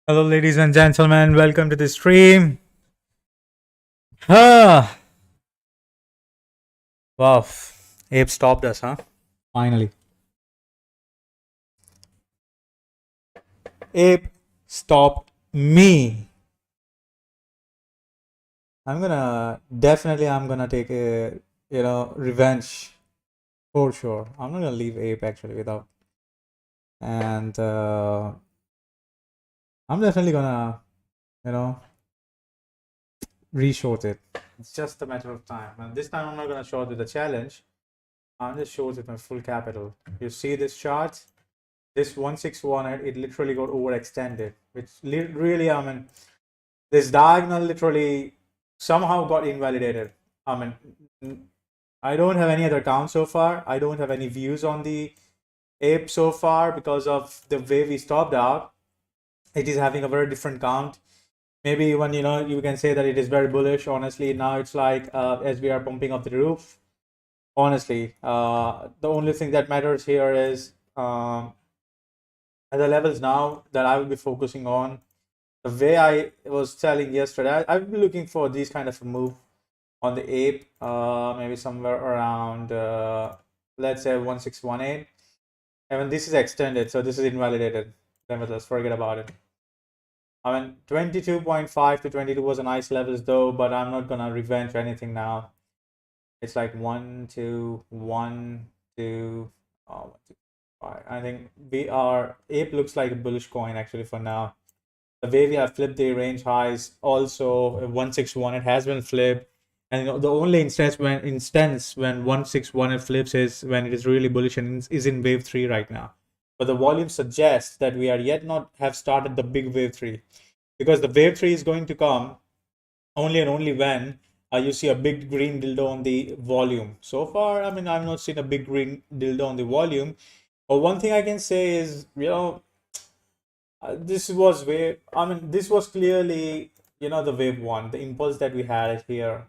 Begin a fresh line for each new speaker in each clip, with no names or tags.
Hello, ladies and gentlemen. Welcome to the stream. Ah, wow. Abe stopped us, huh? Finally. Abe stopped me. I'm gonna take a, revenge for sure. I'm not gonna leave Abe actually without. And I'm definitely gonna, you know, reshort it. It's just a matter of time. And this time I'm not gonna short with the challenge. I'm just short with my full capital. You see this chart? This 161, it literally got overextended, which really, I mean, this diagonal literally somehow got invalidated. I mean, I don't have any other count so far. I don't have any views on the ape so far because of the way we stopped out. It is having a very different count. Maybe even, you can say that it is very bullish. Honestly, now it's like as we are pumping up the roof. Honestly, the only thing that matters here is at the levels now that I will be focusing on. The way I was telling yesterday, I will be looking for these kind of a move on the ape, maybe somewhere around, let's say 1618. And when this is extended, so this is invalidated, then let's forget about it. I mean, 22.5 to 22 was a nice levels though, but I'm not gonna revenge anything now. It's like 1, 2, 1, 2, oh, 1, 2, 5. I think ape looks like a bullish coin actually for now. The way we have flipped the range highs, also 161, it has been flipped. And the only instance when 161 it flips is when it is really bullish and is in wave 3 right now. But the volume suggests that we are yet not have started the big wave 3, because the wave 3 is going to come only and only when you see a big green dildo on the volume. So far, I mean, I've not seen a big green dildo on the volume. But one thing I can say is, this was wave. I mean, this was clearly, the wave one, the impulse that we had here.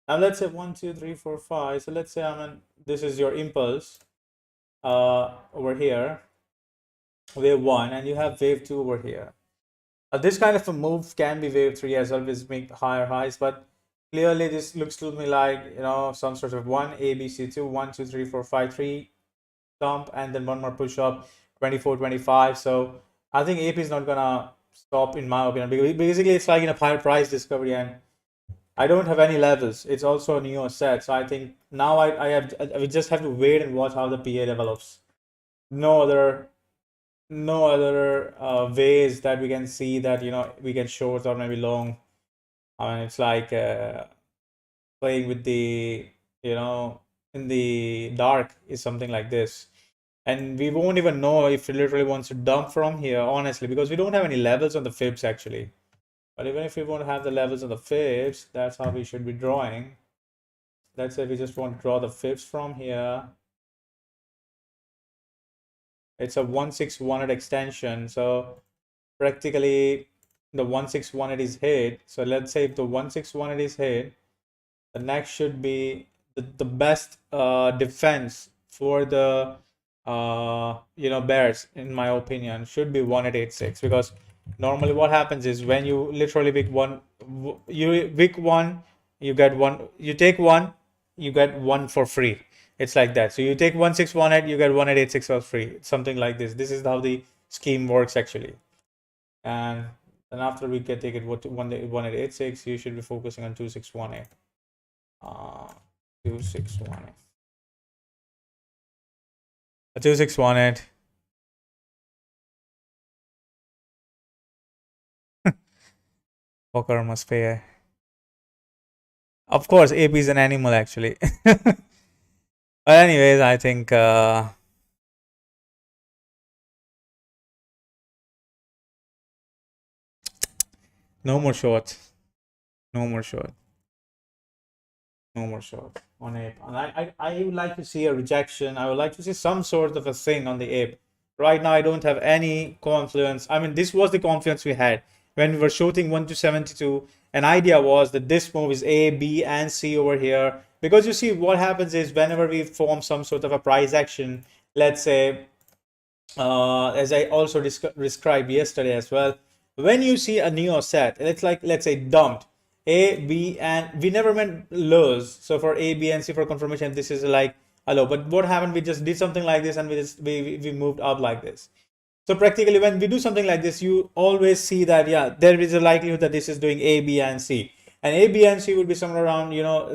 Now let's say 1, 2, 3, 4, 5. So let's say, I mean, this is your impulse over here, wave one, and you have wave two over here. This kind of a move can be wave three as always, make higher highs, but clearly this looks to me like, some sort of one ABC 2, 1, 2, 3, 4, 5, 3 dump, and then one more push up, 24, 25. So I think AP is not gonna stop in my opinion, because basically it's like in a higher price discovery, and I don't have any levels. It's also a new set, so I think now we just have to wait and watch how the PA develops. No other ways that we can see that we can short or maybe long. I mean, it's like playing with the in the dark is something like this. And we won't even know if it literally wants to dump from here, honestly, because we don't have any levels on the fibs actually. But even if we won't have the levels on the fibs, that's how we should be drawing. Let's say we just want to draw the fibs from here. It's a 1618 extension, so practically the 1618 is hit. So let's say if the 1618 is hit, the next should be the best defense for the bears, in my opinion, should be 1886, because normally what happens is when you literally pick one, you pick one, you get one, you take one, you get one for free. It's like that. So you take 1618, you get 1886 for free. It's something like this. This is how the scheme works actually. And then after we take it 1886, you should be focusing on 2618. 2618. 2618. Poker must pay. Of course, AP is an animal actually. But anyways, I think no more shorts. No more short. No more short on ape. And I would like to see a rejection. I would like to see some sort of a thing on the ape. Right now, I don't have any confluence. I mean, this was the confluence we had when we were shooting 1 to 72. An idea was that this move is A, B, and C over here. Because you see, what happens is whenever we form some sort of a price action, let's say, as I also described yesterday as well, when you see a new set, it's like, let's say dumped A, B, and we never meant lows. So for A, B, and C for confirmation, this is like a low. But what happened? We just did something like this, and we moved up like this. So practically, when we do something like this, you always see that, yeah, there is a likelihood that this is doing A, B, and C. And A, B, and C would be somewhere around,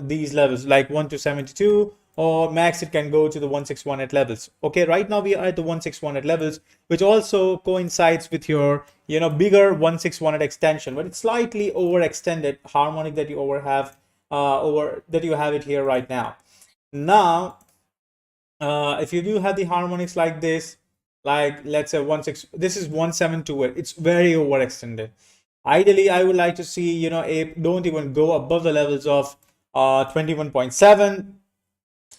these levels, like 1 to 72, or max it can go to the 1618 levels. Okay, right now we are at the 1618 levels, which also coincides with your, bigger 1618 extension, but it's slightly overextended harmonic that you have it here right now. Now, if you do have the harmonics like this, like let's say this is 1728, it's very overextended. Ideally, I would like to see, don't even go above the levels of 21.7,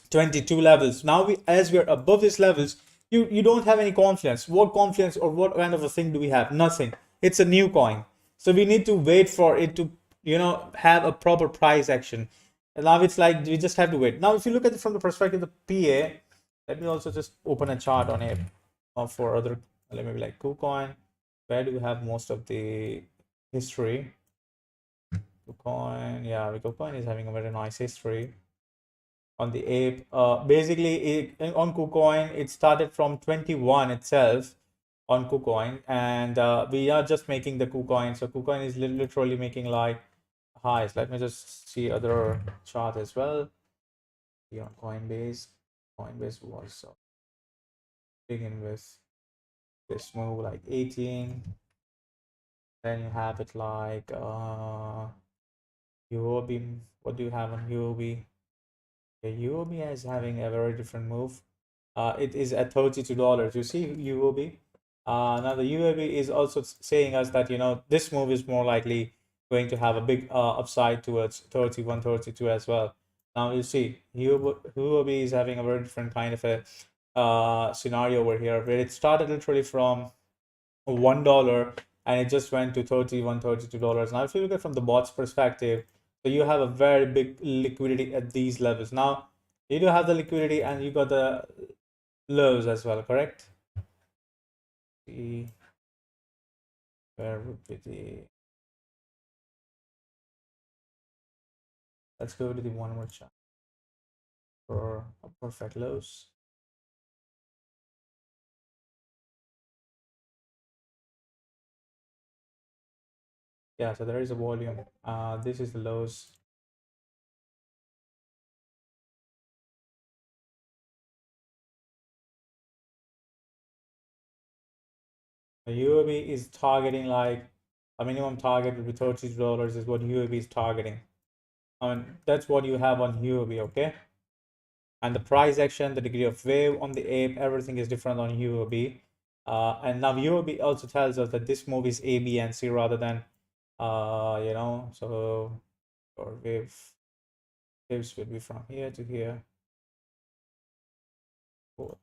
22 levels. Now as we're above these levels, you don't have any confidence. What confidence or what kind of a thing do we have? Nothing. It's a new coin, so we need to wait for it to have a proper price action. And now it's like we just have to wait. Now if you look at it from the perspective of PA, let me also just open a chart on it for other, maybe like KuCoin. Where do we have most of the history? KuCoin, yeah, KuCoin is having a very nice history on the ape. Basically, on KuCoin, it started from 21 itself on KuCoin, and we are just making the KuCoin. So KuCoin is literally making like highs. Let me just see other chart as well. On Coinbase was begin with this move like 18. Then you have it like UOB. What do you have on UOB? Okay, UOB is having a very different move. It is at $32. You see UOB. Now the UOB is also saying us that this move is more likely going to have a big upside towards 31, 32 as well. Now you see UOB is having a very different kind of a scenario over here, where it started literally from $1 and it just went to 31, $32. Now if you look at from the bot's perspective, so you have a very big liquidity at these levels. Now you do have the liquidity and you got the lows as well, correct? Where would be the, let's go to the one more chart for a perfect lows. Yeah, so there is a volume. This is the lows. The UAB is targeting like a minimum target would be $32 is what UAB is targeting. I mean, that's what you have on UAB, okay? And the price action, the degree of wave on the ape, everything is different on UAB. And now UAB also tells us that this move is A, B, and C rather than, so or waves will be from here to here. Cool.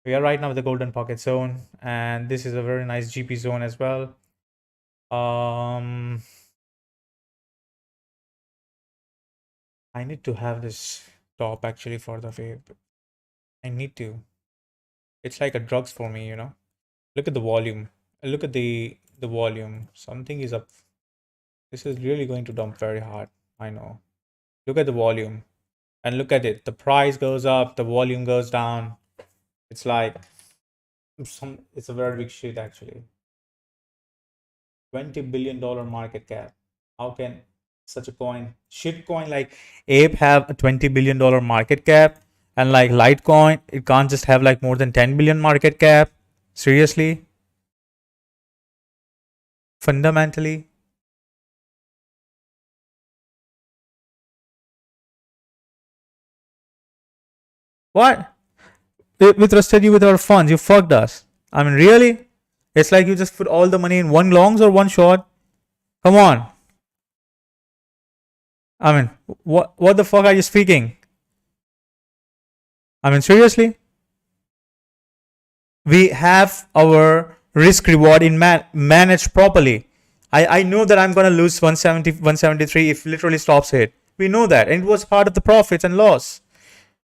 We are right now with the golden pocket zone, and this is a very nice GP zone as well. I need to have this top actually for the wave. I need to. It's like a drugs for me, Look at the volume. Look at the volume. Something is up. This is really going to dump very hard. I know. Look at the volume. And look at it. The price goes up, the volume goes down. It's like it's a very big shit actually. $20 billion market cap. How can such a shit coin like Ape have a $20 billion market cap, and like Litecoin, it can't just have like more than 10 billion market cap? Seriously? Fundamentally? What? We trusted you with our funds. You fucked us. I mean, really? It's like you just put all the money in one longs or one short? Come on. I mean, what the fuck are you speaking? I mean, seriously? We have our risk reward in managed properly. I know that I'm going to lose 170, 173 if literally stops it. We know that. And it was part of the profits and loss.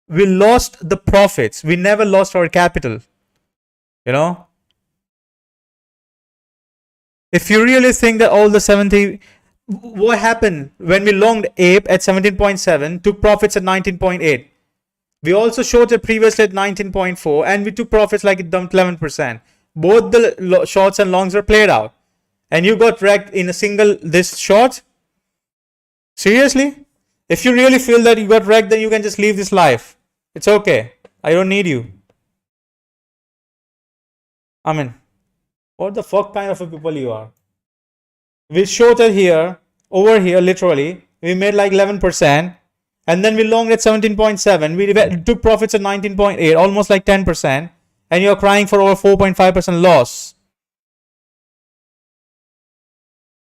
We lost the profits. We never lost our capital. If you really think that all the 70, what happened when we longed ape at 17.7, took profits at 19.8? We also shorted previously at 19.4 and we took profits like it dumped 11%. Both the shorts and longs were played out. And you got wrecked in a single this short? Seriously? If you really feel that you got wrecked, then you can just leave this life. It's okay. I don't need you. I mean, what the fuck kind of a people you are? We shorted here, over here, literally. We made like 11%. And then we longed at 17.7. We took profits at 19.8, almost like 10%. And you're crying for over 4.5% loss.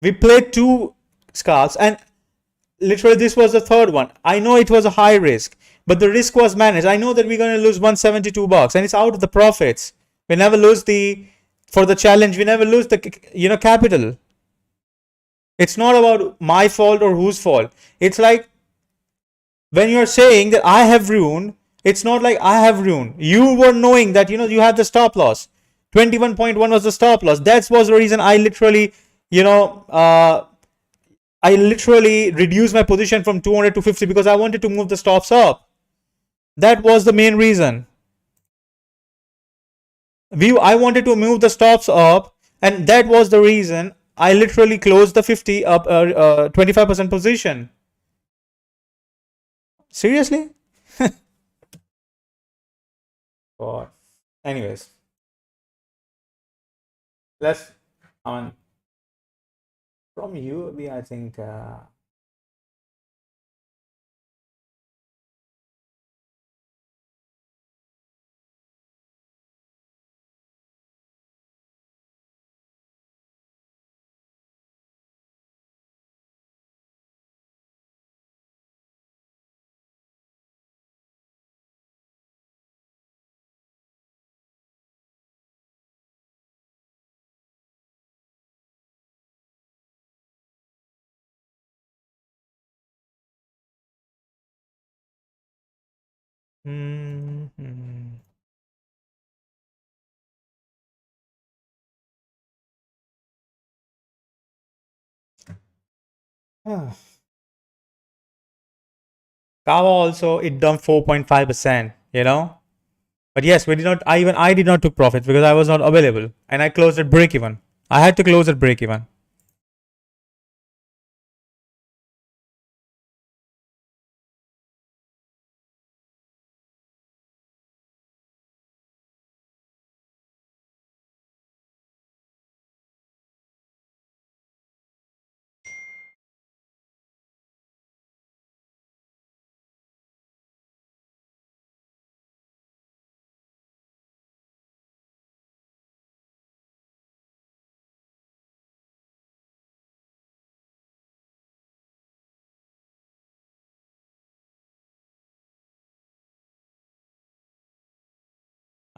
We played two scalps and literally this was the third one. I know it was a high risk, but the risk was managed. I know that we're going to lose 172 bucks and it's out of the profits. We never lose for the challenge, we never lose the, capital. It's not about my fault or whose fault. It's like when you're saying that I have ruined, it's not like I have ruined. You were knowing that, you had the stop loss. 21.1 was the stop loss. That was the reason I literally, I literally reduced my position from 200 to 50 because I wanted to move the stops up. That was the main reason. I wanted to move the stops up, and that was the reason I literally closed the 50 up 25% position. Seriously? God. Anyways, let's from UAB, I think. Mm-hmm. Kava also it dumped 4.5%, But yes, we did not. I did not took profits because I was not available, and I closed at break even. I had to close at break even.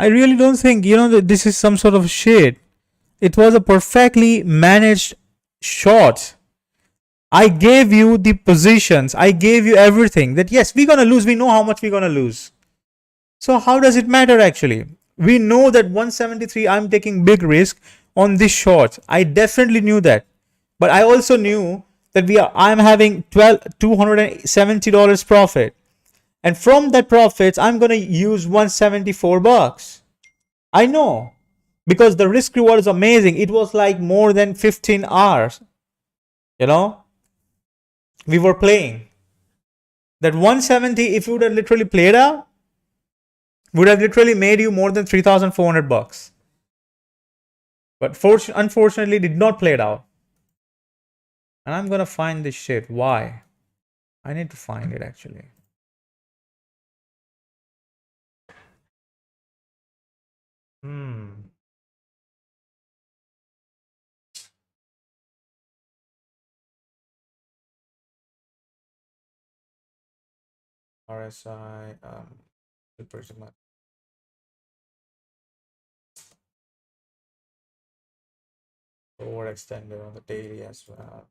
I really don't think that this is some sort of shit. It was a perfectly managed shot. I gave you the positions. I gave you everything. That yes, we're gonna lose. We know how much we're gonna lose. So how does it matter actually? We know that 173. I'm taking big risk on this short. I definitely knew that, but I also knew that I'm having $270 profit, and from that profits I'm gonna use 174 bucks. I know because the risk reward is amazing. It was like more than 15 hours. We were playing that 170. If you would have literally played out, would have literally made you more than 3,400 bucks. But unfortunately, did not play it out. And I'm gonna find this shit. Why? I need to find it actually. RSI, overextended on the daily as well.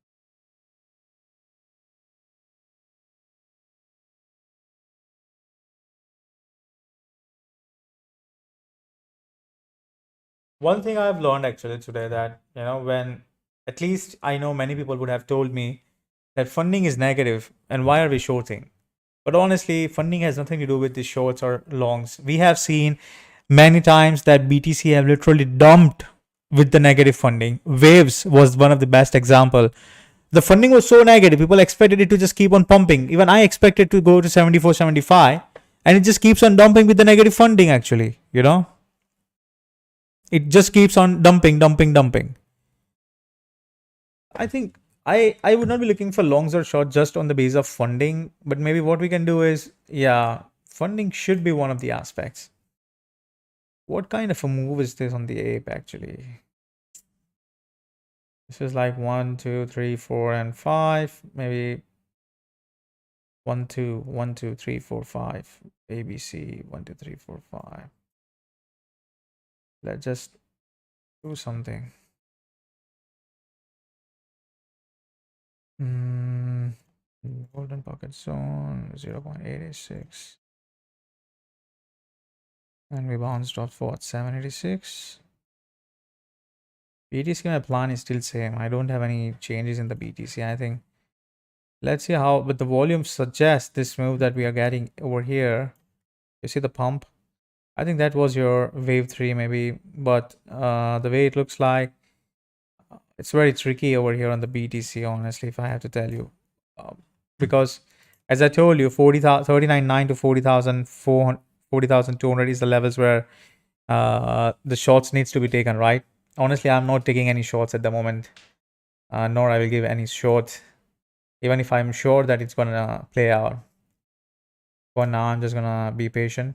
One thing I've learned actually today that when At least I know many people would have told me that funding is negative and why are we shorting? But honestly, funding has nothing to do with the shorts or longs. We have seen many times that BTC have literally dumped with the negative funding. Waves was one of the best example. The funding was so negative, people expected it to just keep on pumping. Even I expected to go to 74, 75, and it just keeps on dumping with the negative funding actually, It just keeps on dumping, dumping, dumping. I think I would not be looking for longs or short just on the base of funding, but maybe what we can do is, yeah, funding should be one of the aspects. What kind of a move is this on the ape actually? This is like 1, 2, 3, 4, and 5. Maybe 1, 2, 1, 2, 3, 4, 5. ABC 1, 2, 3, 4, 5. Let's just do something. Golden pocket zone 0.86. And we bounced off what, 786. BTC, my plan is still same. I don't have any changes in the BTC. I think let's see how, but the volume suggests this move that we are getting over here. You see the pump? I think that was your wave 3 maybe, but the way it looks like, it's very tricky over here on the BTC, honestly, if I have to tell you. Because as I told you, 39.9 to 40,200 is the levels where the shorts needs to be taken, right? Honestly, I'm not taking any shorts at the moment, nor I will give any short, even if I'm sure that it's gonna play out. For now, I'm just gonna be patient.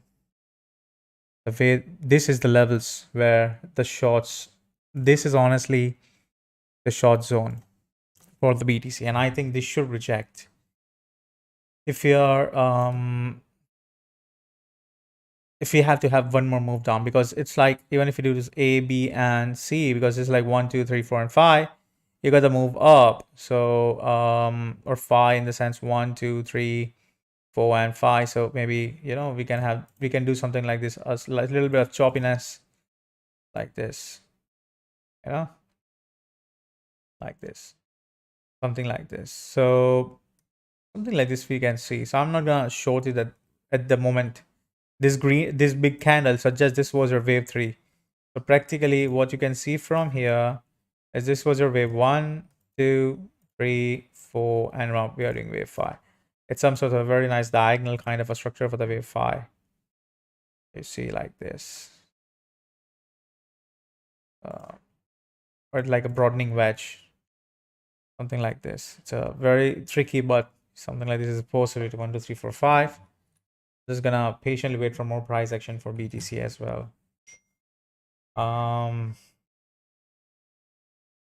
The way this is the levels where the shorts, this is honestly the short zone for the BTC, and I think this should reject. If we have to have one more move down, because it's like even if you do this A, B, and C, because it's like 1, 2, 3, 4, and 5, you got to move up. So or 5 in the sense 1, 2, 3, 4, and 5. So maybe we can do something like this, a little bit of choppiness, like this, you know, like this, something like this. So something like this we can see. So I'm not gonna short it at the moment. This big candle suggests this was your wave 3. So practically what you can see from here is this was your wave 1, 2, 3, 4, and now we are doing wave 5. It's some sort of a very nice diagonal kind of a structure for the wave 5. You see like this. Or like a broadening wedge. Something like this. It's a very tricky, but something like this is possible to 1, 2, 3, 4, 5. Just gonna patiently wait for more price action for BTC as well.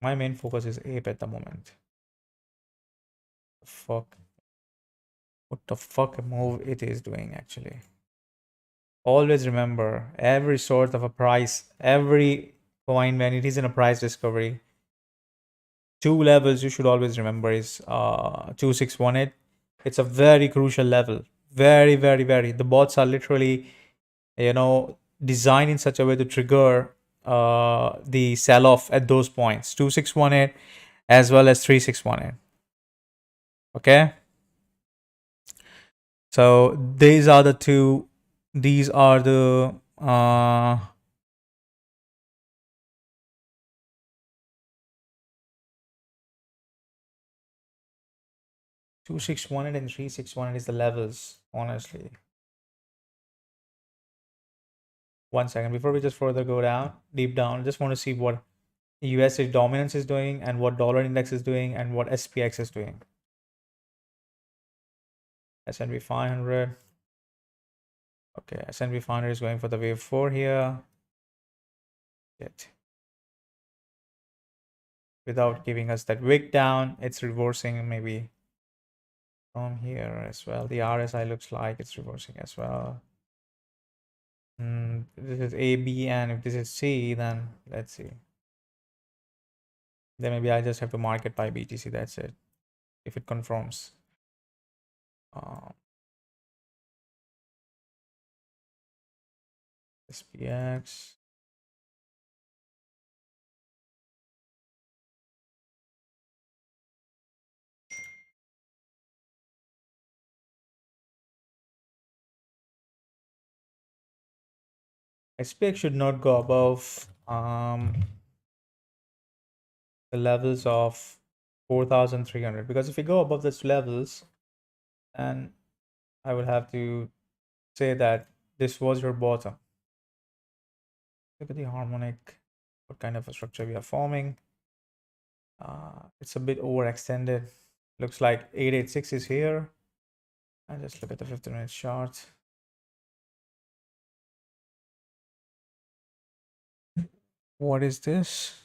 My main focus is ape at the moment. Fuck. What the fuck move it is doing actually. Always remember, every sort of a price, every coin when it is in a price discovery, 2 levels you should always remember is 2618. It's a very crucial level. Very, very, very. The bots are literally, designed in such a way to trigger the sell-off at those points. 2618 as well as 3618. Okay. So these are the two. These are the 2618 and 3618 is the levels, honestly. 1 second before we just further go down, deep down. I just want to see what USD dominance is doing and what dollar index is doing and what SPX is doing. S&P 500. Okay, S&P 500 is going for the wave 4 here. Without giving us that wick down, it's reversing maybe from here as well. The RSI looks like it's reversing as well. This is A, B, and if this is C, then let's see. Then maybe I just have to mark it by BTC. That's it. If it confirms. SPX. SPX should not go above the levels of 4,300, because if we go above those levels, then I would have to say that this was your bottom. Look at the harmonic, what kind of a structure we are forming. It's a bit overextended. Looks like 886 is here. And just look at the 15-minute chart. What is this?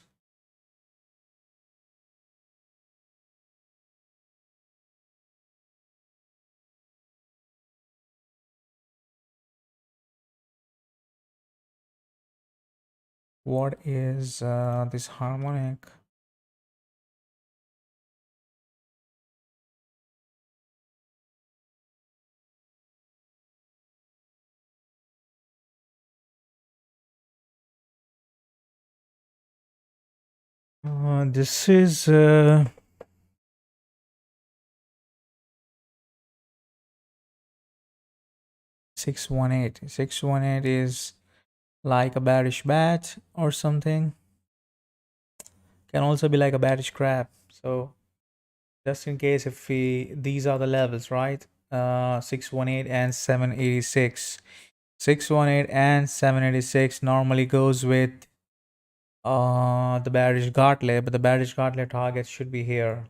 What is this harmonic? This is 618. 618 is like a bearish bat or something. Can also be like a bearish crab. So just in case, if these are the levels, right? 618 and 786. 618 and 786 normally goes with the bearish gauntlet, but the bearish gauntlet target should be here.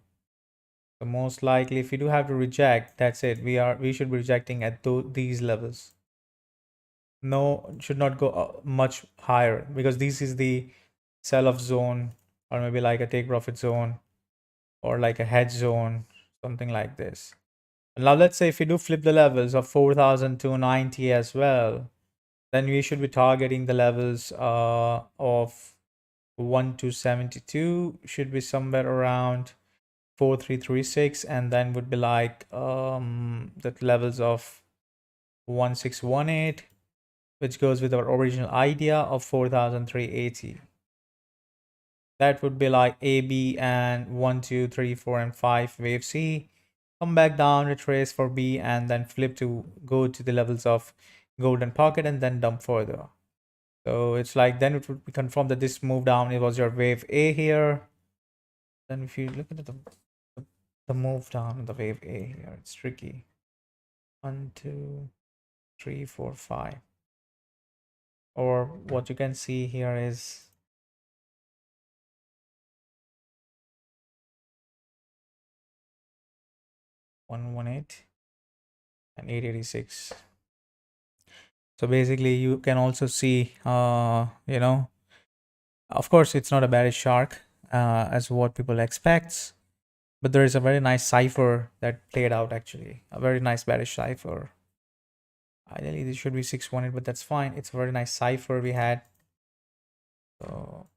So most likely, if we do have to reject, that's it. We should be rejecting at these levels. No, should not go much higher, because this is the sell-off zone, or maybe like a take profit zone, or like a hedge zone, something like this. Now let's say if we do flip the levels of 4,290 as well, then we should be targeting the levels of 1 to 72, should be somewhere around 4336, and then would be like the levels of 1618, which goes with our original idea of 4,380. That would be like AB and 1, 2, 3, 4, and 5 wave C. Come back down, retrace for B, and then flip to go to the levels of golden pocket and then dump further. So it's like, then it would be confirmed that this move down, it was your wave A here. Then if you look at the move down, the wave A here, it's tricky. 1, 2, 3, 4, 5. Or what you can see here is 118 and 886. So basically you can also see, of course it's not a bearish shark as what people expect, but there is a very nice cipher that played out, actually a very nice bearish cipher. Ideally this should be 618, but that's fine. It's a very nice cipher we had. So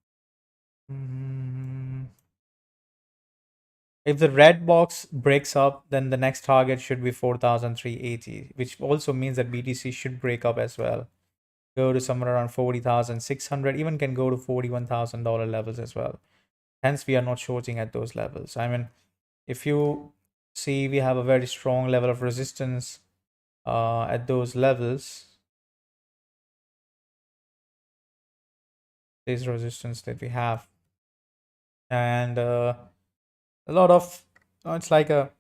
if the red box breaks up, then the next target should be 4,380, which also means that BTC should break up as well. Go to somewhere around 40,600, even can go to $41,000 levels as well. Hence, we are not shorting at those levels. I mean, if you see, we have a very strong level of resistance at those levels. This resistance that we have. And a lot of, it's like a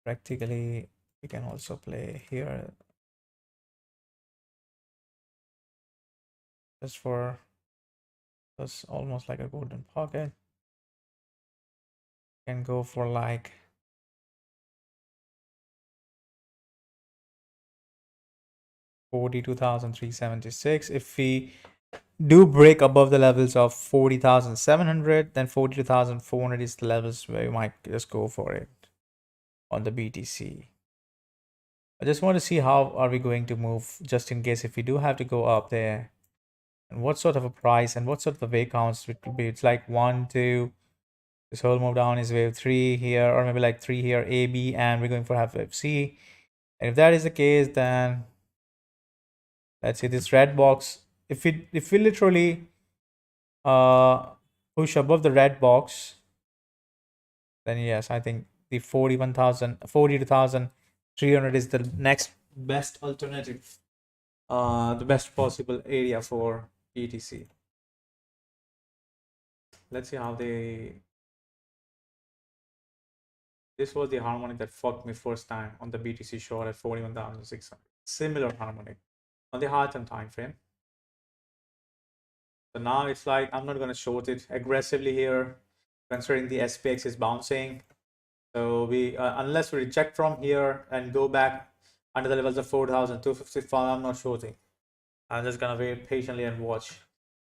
practically, we can also play here just for, that's almost like a golden pocket. Can go for like 42,376. If we do break above the levels of 40,700, then 42,400 is the levels where we might just go for it on the BTC. I just want to see how are we going to move, just in case if we do have to go up there, and what sort of a price and what sort of a wave counts it will be. It's like 1, 2, this whole move down is wave 3 here, or maybe like 3 here, A, B, and we're going for half wave C. And if that is the case, then let's see this red box. If we literally push above the red box, then yes, I think the 42,000 300 is the next best alternative, the best possible area for BTC. Let's see how they. This was the harmonic that fucked me first time on the BTC short at 41,600. Similar harmonic on the high term time frame. So now it's like I'm not going to short it aggressively here, considering the SPX is bouncing. So we unless we reject from here and go back under the levels of 4,255, I'm not shorting. I'm just gonna wait patiently and watch.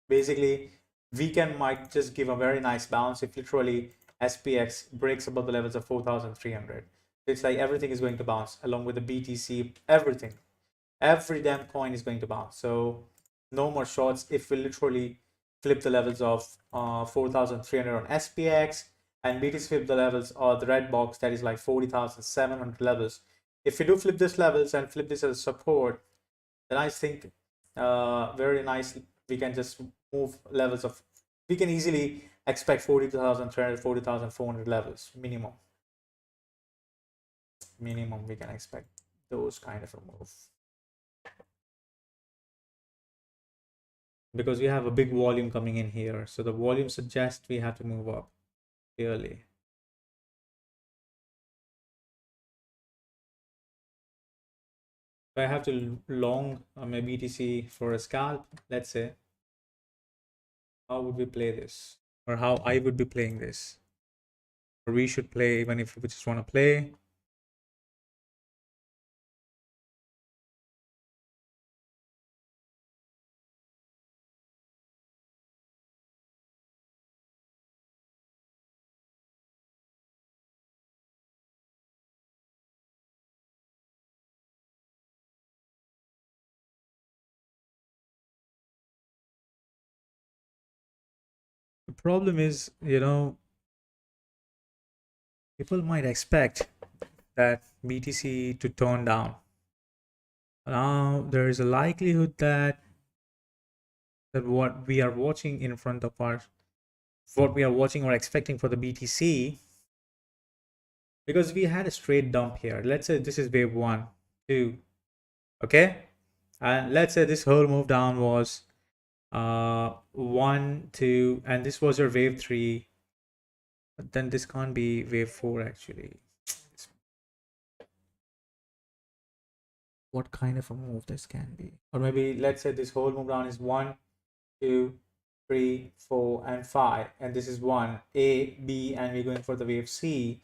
Basically, weekend might just give a very nice bounce if literally SPX breaks above the levels of 4,300. It's like everything is going to bounce along with the BTC, everything. Every damn coin is going to bounce. So no more shorts if we literally flip the levels of 4,300 on SPX and BTC flip the levels of the red box that is like 40,700 levels. If we do flip these levels and flip this as support, then I think very nicely we can just move levels of, we can easily expect 40,300, 40,400 levels minimum. Minimum we can expect those kind of a move. Because we have a big volume coming in here. So the volume suggests we have to move up clearly. If I have to long my BTC for a scalp, let's say, how would we play this? Or how I would be playing this? Or we should play even if we just want to play. The problem is, people might expect that BTC to turn down. Now there is a likelihood that what we are watching in front of us, what we are watching or expecting for the BTC, because we had a straight dump here. Let's say this is wave 1, 2, okay, and let's say this whole move down was 1, 2, and this was your wave 3, but then this can't be wave 4 actually. What kind of a move this can be? Or maybe let's say this whole move down is 1, 2, 3, 4, and 5, and this is 1 A, B, and we're going for the wave C,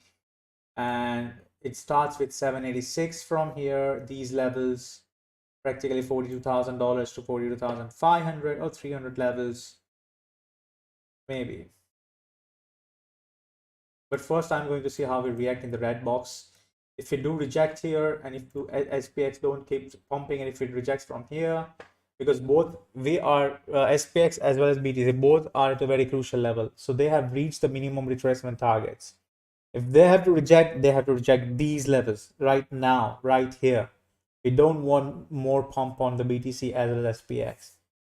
and it starts with 786 from here. These levels practically $42,000 to 42,500 or 300 levels maybe. But first I'm going to see how we react in the red box. If we do reject here, and if SPX don't keep pumping, and if it rejects from here, because both we are SPX as well as BTC both are at a very crucial level, so they have reached the minimum retracement targets. If they have to reject, they have to reject these levels right now, right here. We don't want more pump on the BTC as well as SPX.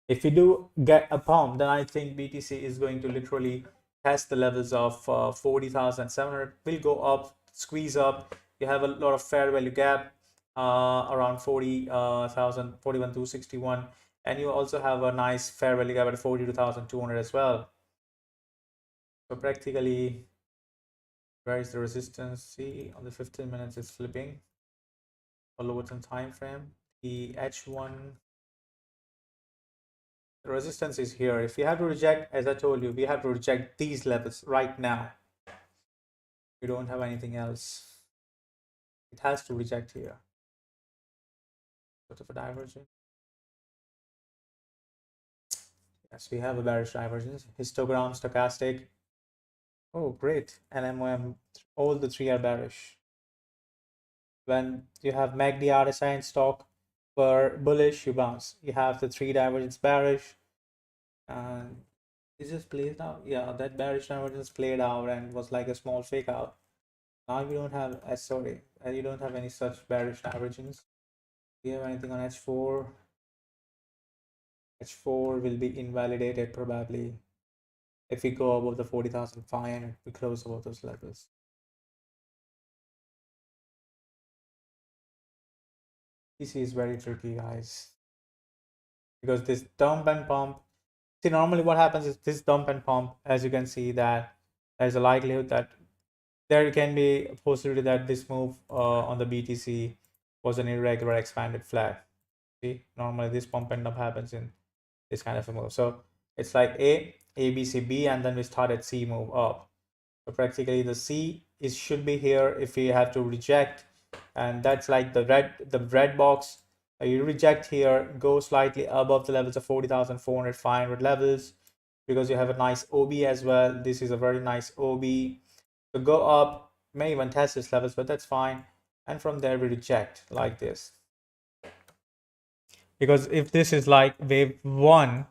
If we do get a pump, then I think BTC is going to literally test the levels of 40,700. Will go up, squeeze up. You have a lot of fair value gap around 40,000, 41,261, and you also have a nice fair value gap at 42,200 as well. So practically, where is the resistance? See, on the 15 minutes it's flipping. A lower time frame. The H1, the resistance is here. If you have to reject, as I told you, we have to reject these levels right now. We don't have anything else. It has to reject here. Sort of a divergence. Yes, we have a bearish divergence. Histogram, stochastic. Oh, great. And MOM, all the three are bearish. When you have MACD, RSI, and stock for bullish, you bounce. You have the three divergence bearish. And is this played out? Yeah, that bearish divergence played out and was like a small fake out. Now we don't have, sorry, you don't have any such bearish divergence. Do you have anything on H4? H4 will be invalidated probably if we go above the 40,500. We close above those levels. BTC is very tricky, guys, because this dump and pump. See, normally what happens is this dump and pump, as you can see, that there's a likelihood that there can be a possibility that this move on the BTC was an irregular expanded flag. See, normally this pump and dump happens in this kind of a move. So it's like A, B, C, B, and then we started C move up. So practically the C is should be here if we have to reject, and that's like the red box. You reject here, go slightly above the levels of 40,400, 500 levels, because you have a nice OB as well. This is a very nice OB. So go up, may even test this levels, but that's fine. And from there we reject like this. Because if this is like wave 1,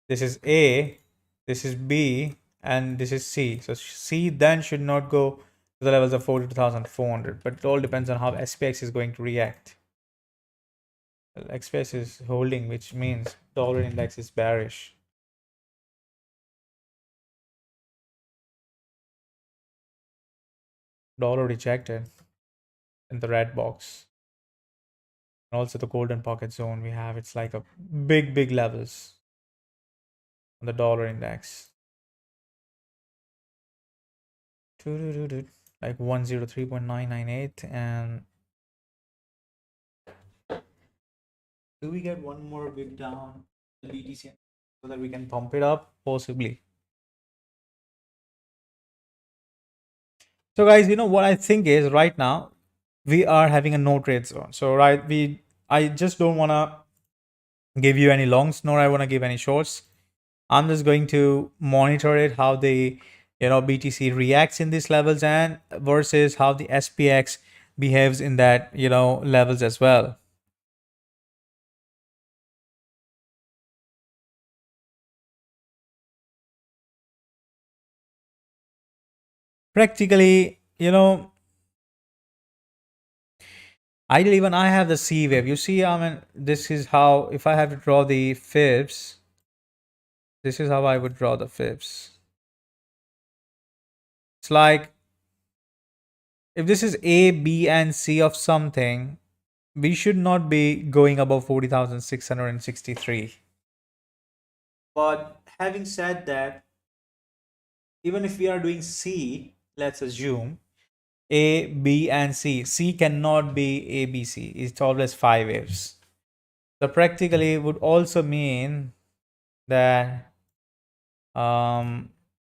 this is A, this is B, and this is C. So C then should not go to the levels of 42,400, but it all depends on how SPX is going to react. Well, SPX is holding, which means dollar index is bearish. Dollar rejected in the red box. And also the golden pocket zone we have, it's like a big levels on the dollar index. Like 103.998. And do we get one more big down the BTC so that we can pump it up? Possibly. So guys, you know what I think is right now we are having a no trade zone. So I just don't want to give you any longs, nor I want to give any shorts. I'm just going to monitor it, how the BTC reacts in these levels, and versus how the SPX behaves in that levels as well. Practically, ideally, even I have the C wave. You see, I mean, this is how, if I have to draw the fibs, this is how I would draw the fibs. It's like, if this is A, B, and C of something, we should not be going above 40,663. But having said that, even if we are doing C, let's assume A, B, and C. C cannot be A, B, C. It's always 5 waves. So practically would also mean that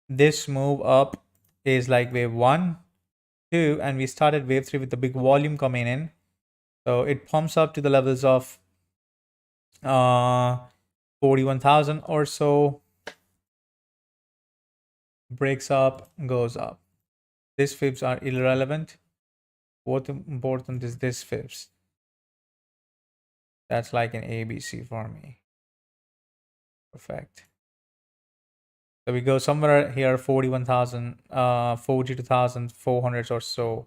this move up is like wave 1, 2, and we started wave 3 with the big volume coming in. So it pumps up to the levels of 41,000 or so, breaks up, goes up. These fibs are irrelevant. What important is this fibs? That's like an ABC for me. Perfect. So we go somewhere here 41,000, 42,400 or so,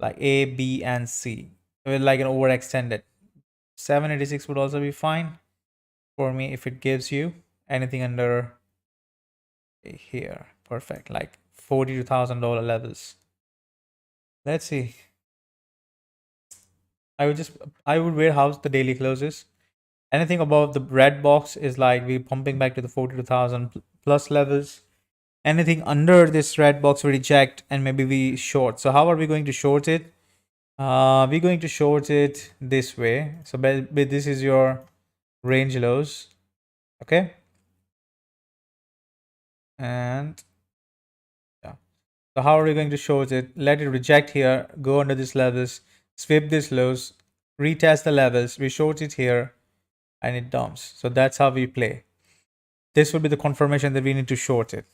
like A, B, and C. With like an overextended 786 would also be fine for me if it gives you anything under here. Perfect, like $42,000 levels. Let's see. I would warehouse the daily closes. Anything above the red box is like we pumping back to the 42,000 plus levels. Anything under this red box we reject, and maybe we short. So how are we going to short it? We're going to short it this way. So this is your range lows, okay? And yeah. So how are we going to short it? Let it reject here, go under these levels, sweep these lows, retest the levels, we short it here, and it dumps. So that's how we play. This will be the confirmation that we need to short it.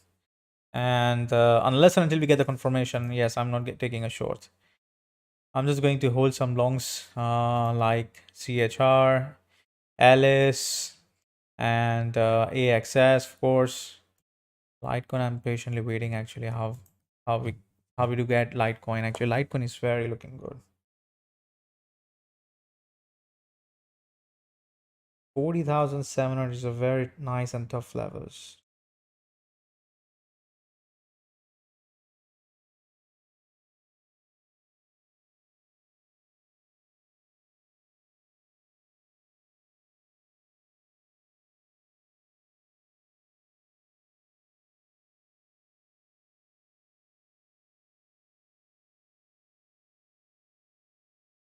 And unless and until we get the confirmation, yes, I'm not taking a short. I'm just going to hold some longs like CHR, Alice, and AXS, of course. Litecoin, I'm patiently waiting actually how we do get Litecoin. Actually, Litecoin is very looking good. 40,700 is a very nice and tough levels.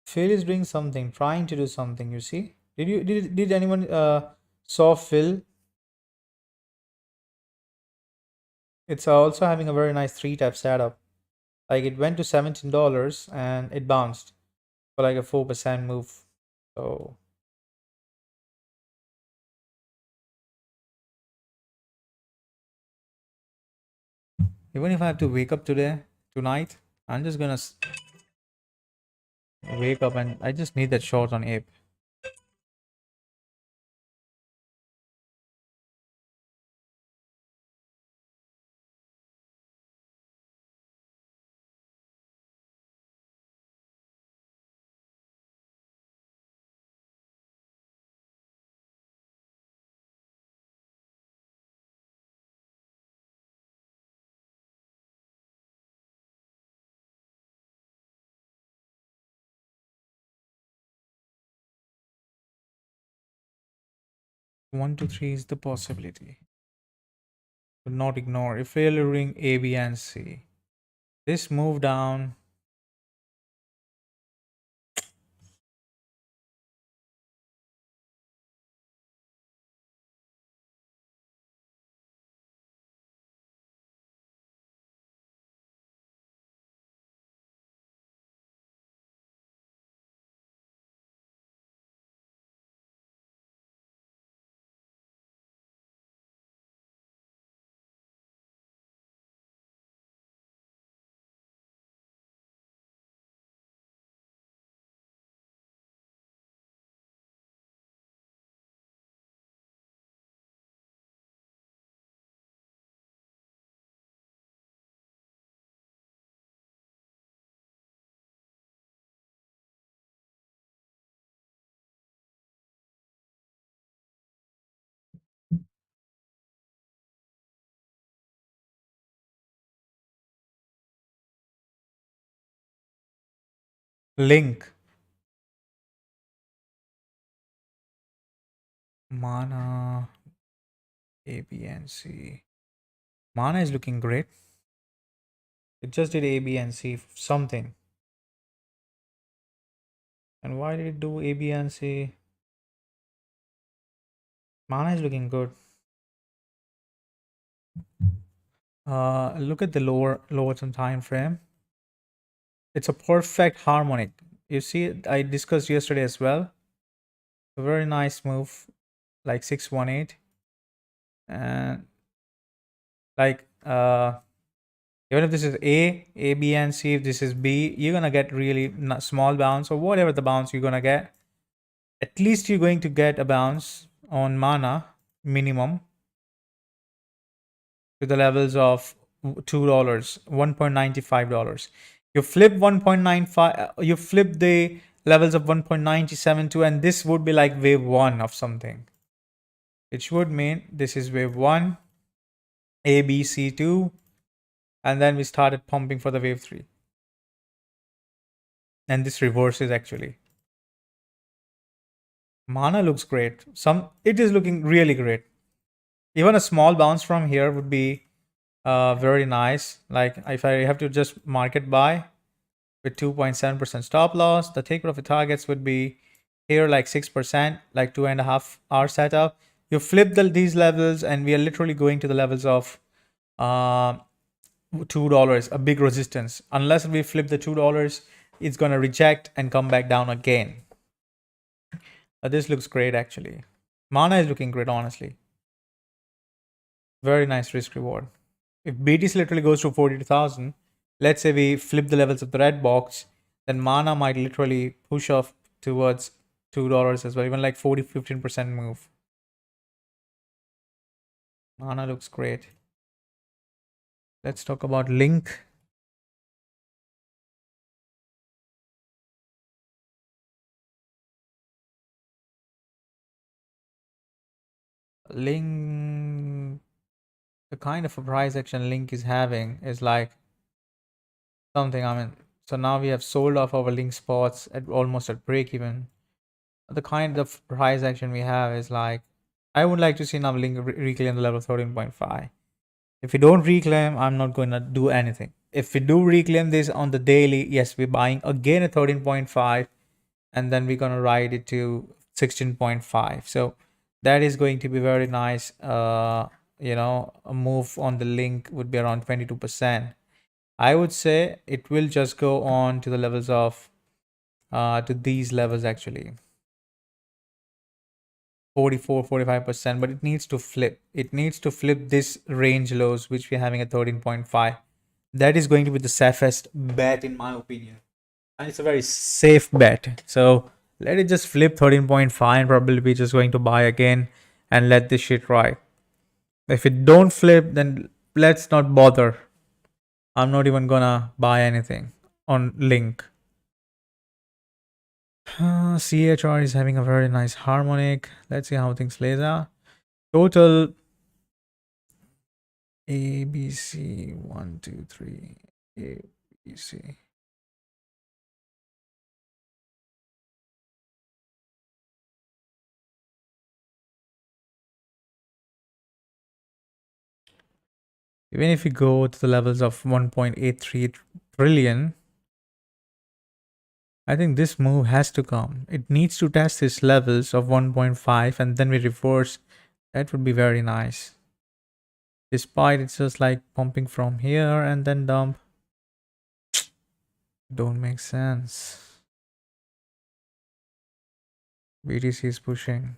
Phil is doing something, trying to do something. You see? Did anyone saw Phil? It's also having a very nice 3-tap setup. Like it went to $17 and it bounced for like a 4% move. So even if I have to wake up tonight, I'm just gonna wake up and I just need that short on ape. One to three is the possibility. Do not ignore. If failing A, B, and C, this move down. Link. Mana. A, B, and C. Mana is looking great. It just did A, B, and C something. And why did it do A, B, and C? Mana is looking good. Look at the lower some time frame. It's a perfect harmonic. You see, I discussed yesterday as well. A very nice move, like 618, and like even if this is A, B, and C, if this is B, you're gonna get really small bounce or whatever the bounce you're gonna get. At least you're going to get a bounce on mana minimum to the levels of $2, $1.95. You flip 1.95, you flip the levels of 1.972, and this would be like wave 1 of something. It would mean this is wave 1, A, B, C, 2, and then we started pumping for the wave 3. And this reverses actually. Mana looks great. It is looking really great. Even a small bounce from here would be very nice. Like if I have to just market buy with 2.7% stop loss, the take profit targets would be here like 6%, like 2.5 hour setup. You flip these levels, and we are literally going to the levels of $2, a big resistance. Unless we flip the $2, it's gonna reject and come back down again. This looks great actually. Mana is looking great, honestly. Very nice risk reward. If BTC literally goes to 42,000, let's say we flip the levels of the red box, then Mana might literally push off towards $2 as well, even like 15% move. Mana looks great. Let's talk about Link. Link, the kind of a price action Link is having is like something. I mean, so now we have sold off our Link spots at almost at break even. The kind of price action we have is like, I would like to see now Link reclaim the level 13.5. If we don't reclaim, I'm not going to do anything. If we do reclaim this on the daily, yes, we're buying again at 13.5. and then we're going to ride it to 16.5. So that is going to be very nice. A move on the link would be around 22%. I would say it will just go on to the levels of to these levels actually, 44-45%, but it needs to flip. It needs to flip this range lows which we're having at 13.5. That is going to be the safest bet in my opinion, and it's a very safe bet. So let it just flip 13.5 and probably we're just going to buy again and let this shit ride. If it don't flip, then let's not bother. I'm not even gonna buy anything on link. CHR is having a very nice harmonic. Let's see how things lays out. Total ABC 1, 2, 3 ABC. Even if we go to the levels of 1.83 trillion, I think this move has to come. It needs to test these levels of 1.5 and then we reverse. That would be very nice. Despite it's just like pumping from here and then dump. Don't make sense. BTC is pushing.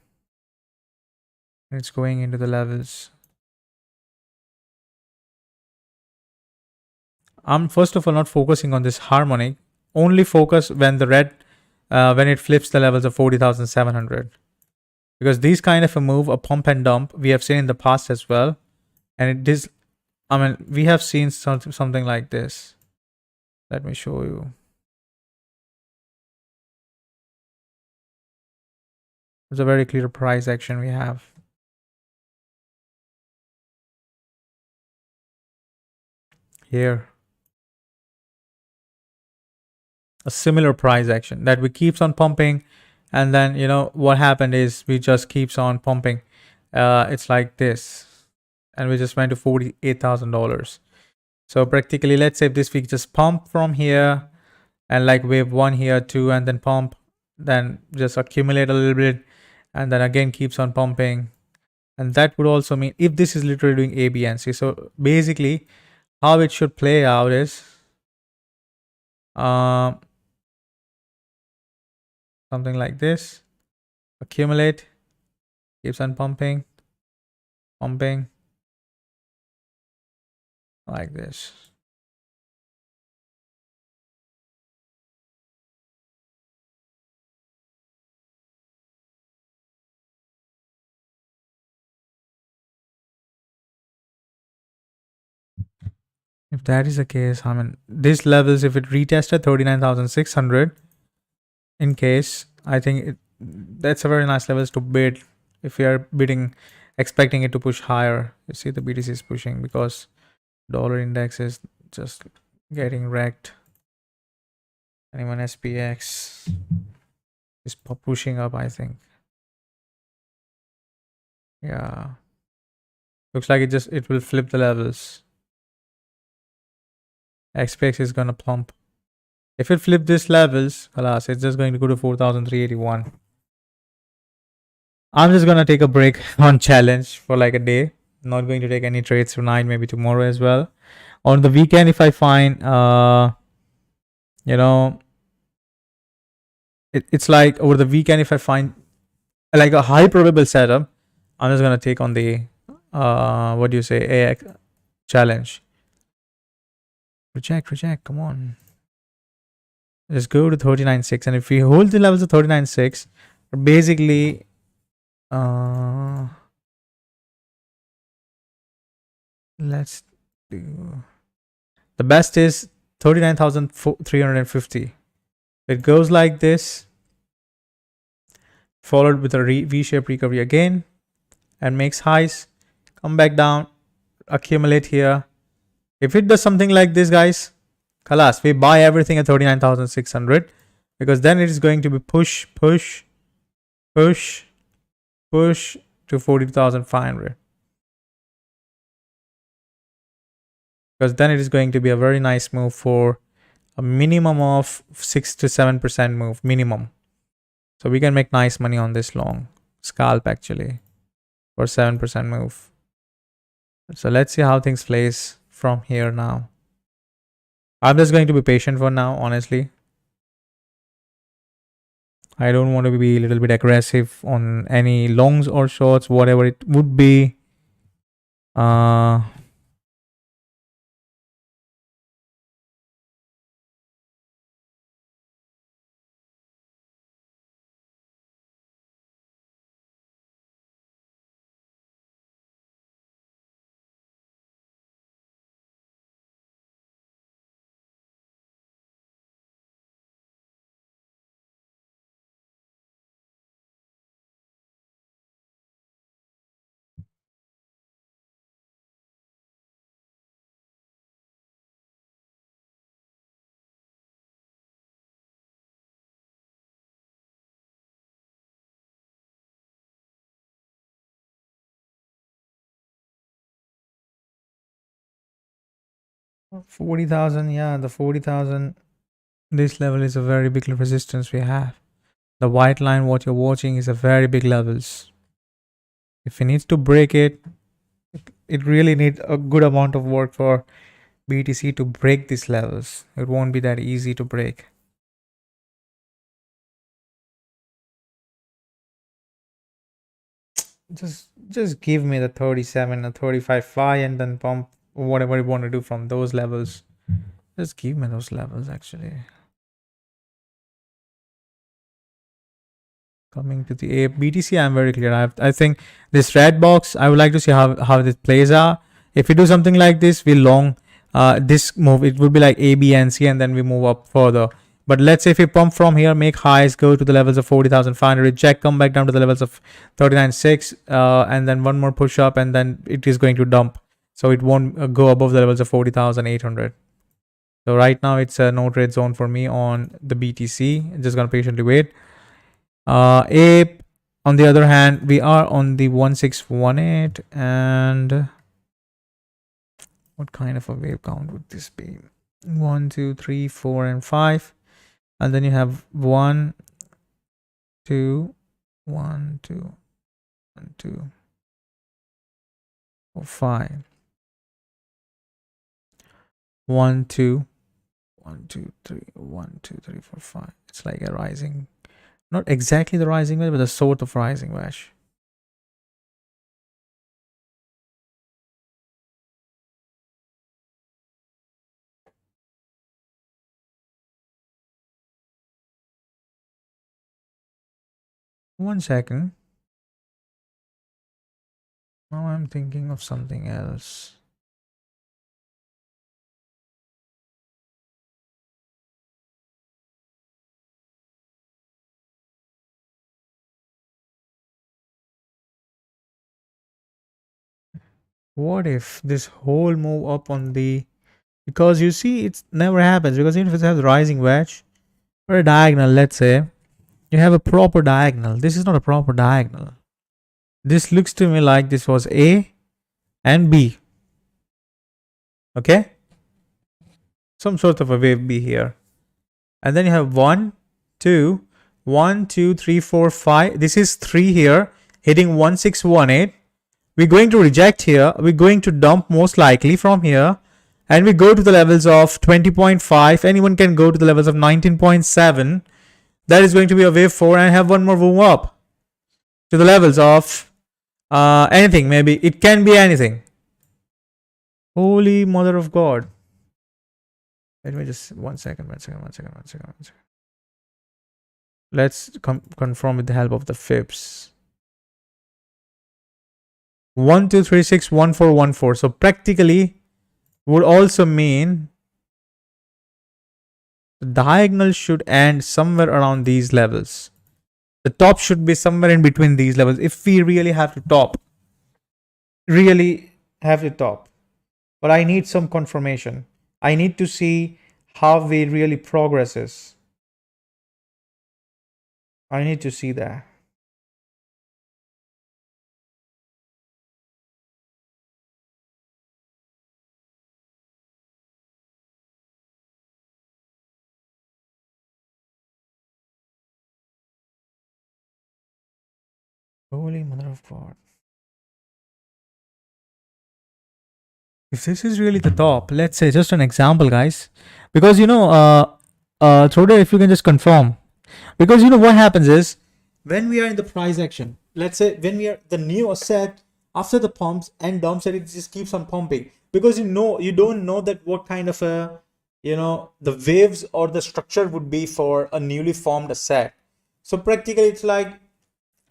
It's going into the levels. I'm first of all not focusing on this harmonic. Only focus when the red, when it flips the levels of 40,700. Because these kind of a move, a pump and dump, we have seen in the past as well. And it is, I mean, we have seen something like this. Let me show you. It's a very clear price action we have. Here. A similar price action that we keeps on pumping, and then what happened is we just keeps on pumping. It's like this, and we just went to $48,000. So practically, let's say this week just pump from here and like wave one here, two, and then pump, then just accumulate a little bit, and then again keeps on pumping. And that would also mean if this is literally doing A, B, and C. So basically, how it should play out is something like this. Accumulate, keeps on pumping, like this. If that is the case, I mean, these levels, if it retested 39,600, in case, I think that's a very nice levels to bid. If you are bidding, expecting it to push higher, you see the BTC is pushing because dollar index is just getting wrecked. And even SPX is pushing up, I think. Yeah. Looks like it will flip the levels. XPX is gonna plump. If it flip these levels, alas, it's just going to go to 4,381. I'm just gonna take a break on challenge for like a day. Not going to take any trades tonight, maybe tomorrow as well. On the weekend, if I find it's like over the weekend, if I find like a high probable setup, I'm just gonna take on the what do you say, AX challenge. Reject, come on. Just go to 39.6, and if we hold the levels of 39.6, basically let's do the best is 39,350. It goes like this, followed with a V-shaped recovery again, and makes highs, come back down, accumulate here. If it does something like this, guys, kalas, we buy everything at 39,600, because then it is going to be push to 40,500. Because then it is going to be a very nice move for a minimum of 6 to 7% move minimum.
So we can make nice money on this long scalp actually for 7% move. So let's see how things plays from here now. I'm just going to be patient for now, honestly. I don't want to be a little bit aggressive on any longs or shorts, whatever it would be. Uh, 40,000, yeah, the 40,000. This level is a very big resistance we have. The white line, what you're watching, is a very big levels. If it needs to break it, it really needs a good amount of work for BTC to break these levels. It won't be that easy to break. Just give me the 37 or 35 phi and then pump whatever you want to do from those levels. Just give me those levels actually. Coming to the BTC, I'm very clear. I think this red box, I would like to see how this plays out. If we do something like this, we long this move. It would be like A, B, and C, and then we move up further. But let's say if we pump from here, make highs, go to the levels of 40,500, reject, come back down to the levels of 39.6, and then one more push up, and then it is going to dump. So it won't go above the levels of 40,800. So right now it's a no trade zone for me on the BTC. Just gonna patiently wait. Ape, on the other hand, we are on the 1618, and what kind of a wave count would this be? 1, 2, 3, 4, and 5, and then you have 1, 2, 1, 2, 1, 2, 4, 5, 1, 2, 1, 2, 3, 1, 2, 3, 4, 5. It's like a rising, not exactly the rising wedge, but a sort of rising wedge. One second. Now I'm thinking of something else. What if this whole move up on the, because you see it never happens, because even if it has a rising wedge or a diagonal, let's say you have a proper diagonal, this is not a proper diagonal. This looks to me like this was A and B. Okay, some sort of a wave B here, and then you have 1, 2, 1, 2, 3, 4, 5. This is 3 here hitting 1618. We're going to reject here. We're going to dump most likely from here. And we go to the levels of 20.5. Anyone can go to the levels of 19.7. That is going to be a wave 4. And I have one more move up to the levels of anything. Maybe it can be anything. Holy mother of God. Let me just one second. Let's confirm with the help of the fibs. 1, 2, 3, 6, 1, 4, 1, 4. So practically would also mean the diagonal should end somewhere around these levels. The top should be somewhere in between these levels. If we really have to top, but I need some confirmation. I need to see how we really progresses. I need to see that. Holy mother of God. If this is really the top, let's say just an example, guys, because Throder, if you can just confirm, because what happens is when we are in the price action, let's say when we are the new asset after the pumps and dumps, and it just keeps on pumping, because you don't know that what kind of a the waves or the structure would be for a newly formed asset. So practically it's like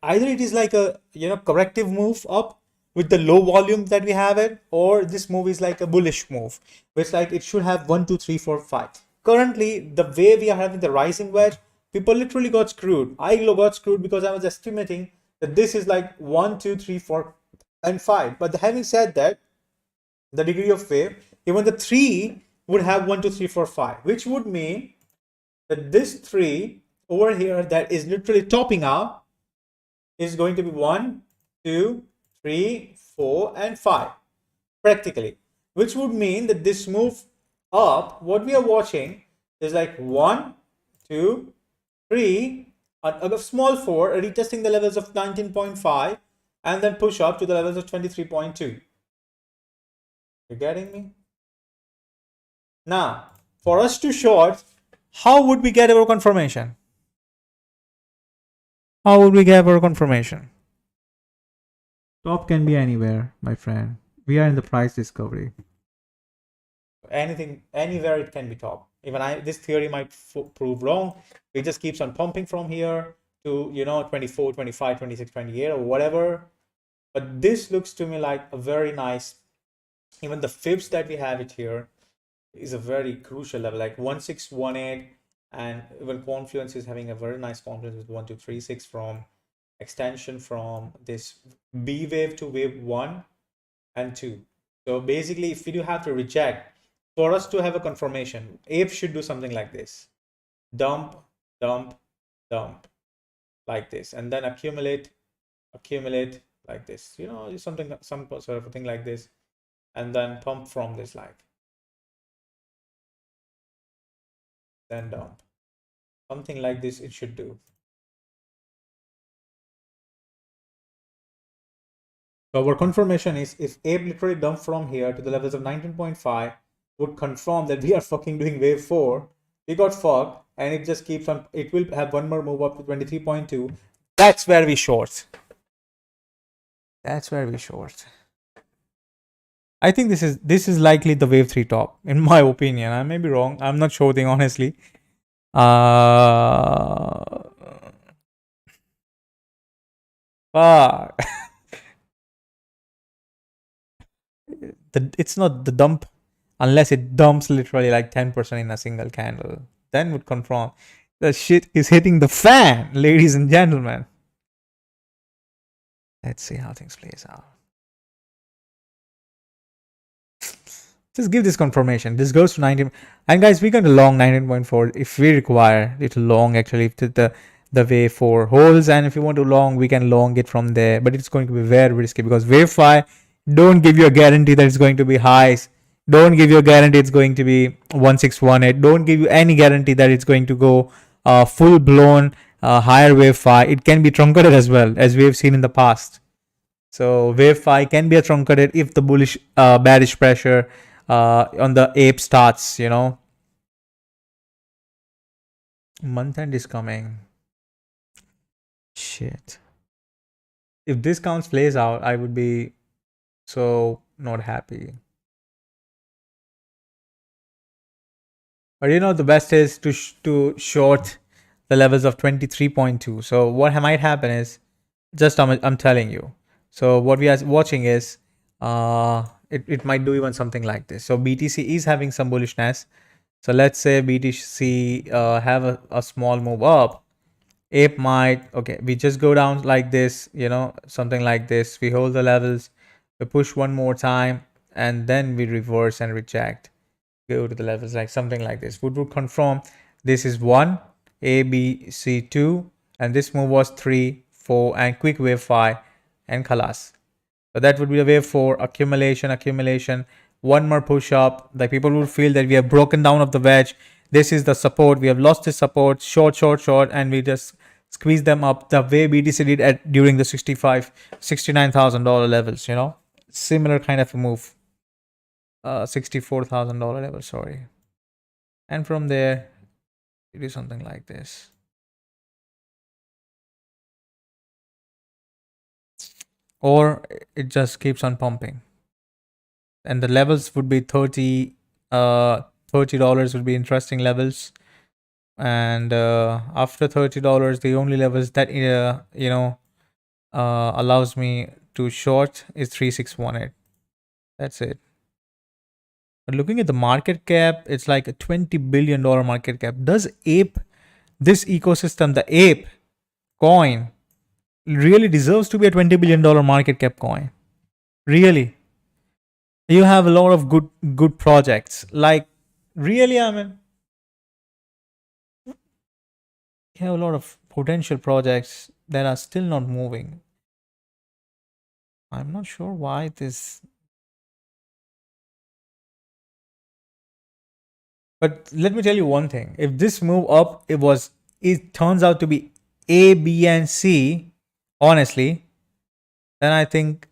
either it is like a corrective move up with the low volume that we have it, or this move is like a bullish move, which like it should have 1 2 3 4 5. Currently the way we are having the rising wedge, people literally got screwed. I got screwed because I was estimating that this is like 1 2 3 4 and 5, but having said that, the degree of wave, even the 3 would have 1 2 3 4 5, which would mean that this 3 over here that is literally topping out is going to be 1 2 3 4 and 5 practically, which would mean that this move up, what we are watching is like 1 2 3, a small 4 retesting the levels of 19.5 and then push up to the levels of 23.2. You getting me? Now for us to short, how would we get our confirmation? How would we get our confirmation? Top can be anywhere, my friend. We are in the price discovery. Anything, anywhere it can be top. Even this theory might prove wrong. It just keeps on pumping from here to 24, 25, 26, 28 or whatever. But this looks to me like a very nice, even the fibs that we have it here is a very crucial level, like 1618, and even confluence is having a very nice confluence with 1236 from extension from this B wave to wave 1 and 2. So basically, if we do have to reject, for us to have a confirmation, ape should do something like this: dump, dump, dump, like this, and then accumulate, accumulate like this. Something, some sort of a thing like this, and then pump from this line, then dump, something like this. It should do. So our confirmation is if ape literally dumped from here to the levels of 19.5, would confirm that we are fucking doing wave 4. We got fucked, and it just keeps on. It will have one more move up to 23.2. That's where we short. That's where we short. I think this is likely the wave 3 top, in my opinion. I may be wrong. I'm not shorting, honestly. Fuck. It's not the dump unless it dumps literally like 10% in a single candle. Then would confirm the shit is hitting the fan, ladies and gentlemen. Let's see how things plays out. Just give this confirmation. This goes to 19, and guys, we're going to long 19.4 if we require it long, actually, if the wave 4 holds, and if you want to long, we can long it from there, but it's going to be very risky because wave 5 don't give you a guarantee that it's going to be highs, don't give you a guarantee it's going to be 1618, don't give you any guarantee that it's going to go full blown higher wave 5. It can be truncated as well, as we have seen in the past. So wave 5 can be a truncated if the bullish bearish pressure on the ape starts. Month end is coming. Shit. If this counts plays out, I would be so not happy. But the best is to short the levels of 23.2. So what might happen is, just I'm telling you. So what we are watching is it might do even something like this. So BTC is having some bullishness. So let's say BTC have a small move up. Ape might, okay, we just go down like this, something like this. We hold the levels, we push one more time, and then we reverse and reject. Go to the levels like something like this. Would confirm this is 1, A, B, C, 2, and this move was 3, 4, and quick wave 5, and khalas. So that would be a wave 4, accumulation, one more push up. Like people will feel that we have broken down of the wedge. This is the support. We have lost the support, short, and we just squeeze them up the way BTC did at during the $69,000 levels, you know, similar kind of a move. $64,000 level, sorry. And from there, you do something like this. Or it just keeps on pumping. And the levels would be $30 would be interesting levels. And after $30, the only levels that allows me to short is 3618. That's it. But looking at the market cap, it's like a $20 billion market cap. Does ape, this ecosystem, the ape coin, really deserves to be a $20 billion market cap coin? Really? You have a lot of good projects. Like, really, I mean, you have a lot of potential projects that are still not moving. I'm not sure why this. But let me tell you one thing. If this move up, it turns out to be A, B, and C, honestly, then I think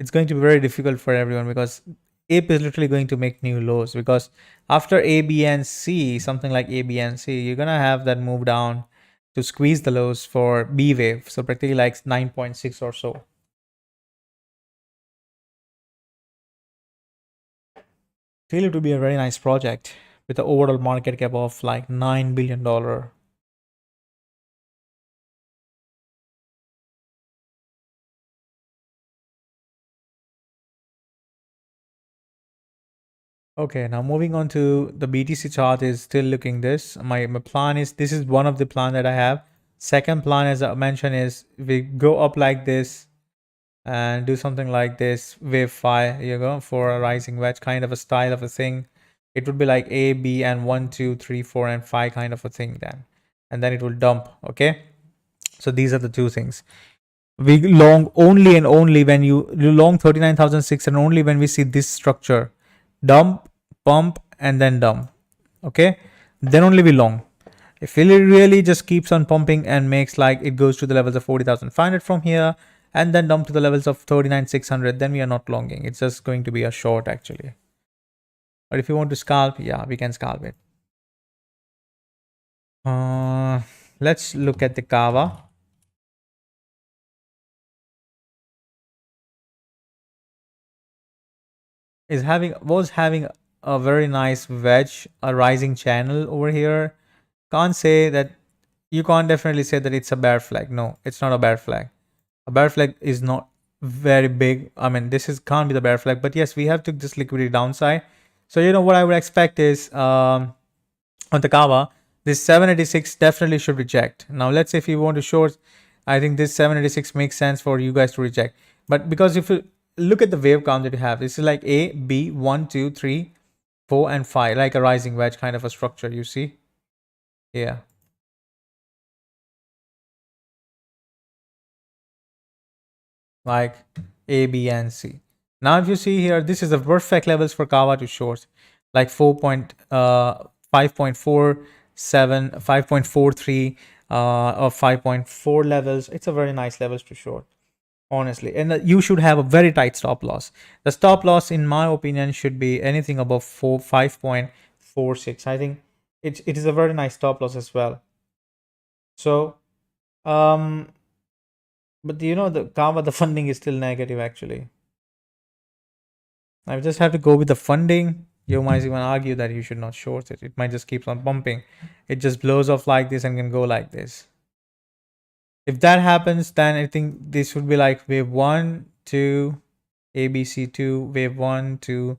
it's going to be very difficult for everyone, because ape is literally going to make new lows, because after A, B, and C, something like A, B, and C, you're gonna have that move down to squeeze the lows for B wave. So practically like 9.6 or so. Feel it would be a very nice project with the overall market cap of like $9 billion. Okay, now moving on to the BTC chart is still looking this. My plan is, this is one of the plan that I have. Second plan, as I mentioned, is we go up like this and do something like this, wave 5, you go for a rising wedge kind of a style of a thing. It would be like A, B, and 1, 2, 3, 4, and 5 kind of a thing then. And then it will dump, okay? So these are the two things. We long only and only when you long 39,006, and only when we see this structure, dump, pump, and then dump, okay, then only we long. If it really just keeps on pumping and makes like it goes to the levels of 40,500 from here and then dump to the levels of 39,600, then we are not longing. It's just going to be a short actually. But if you want to scalp, yeah, we can scalp it. Let's look at the Kava. Was having a very nice wedge, a rising channel over here. Can't say that, you can't definitely say that it's a bear flag. No, it's not a bear flag. A bear flag is not very big. I mean, this is can't be the bear flag, but yes, we have took this liquidity downside. So you know what I would expect is on the Kava, this 786 definitely should reject. Now let's say if you want to short, I think this 786 makes sense for you guys to reject. But because if you look at the wave count that you have, this is like A, B, 1, 2, 3, 4, and 5, like a rising wedge kind of a structure, you see? Yeah. Like A, B, and C. Now, if you see here, this is the perfect levels for Kava to short, like 5.47, 5.43, or 5.4 levels. It's a very nice levels to short, honestly. And you should have a very tight stop loss. The stop loss, in my opinion, should be anything above 5.46. I think it is a very nice stop loss as well. So, but you know, the Kava, the funding is still negative actually. I just have to go with the funding. You might even argue that you should not short it. It might just keep on pumping. It just blows off like this and can go like this. If that happens, then I think this would be like wave 1, 2, ABC2, wave 1, 2,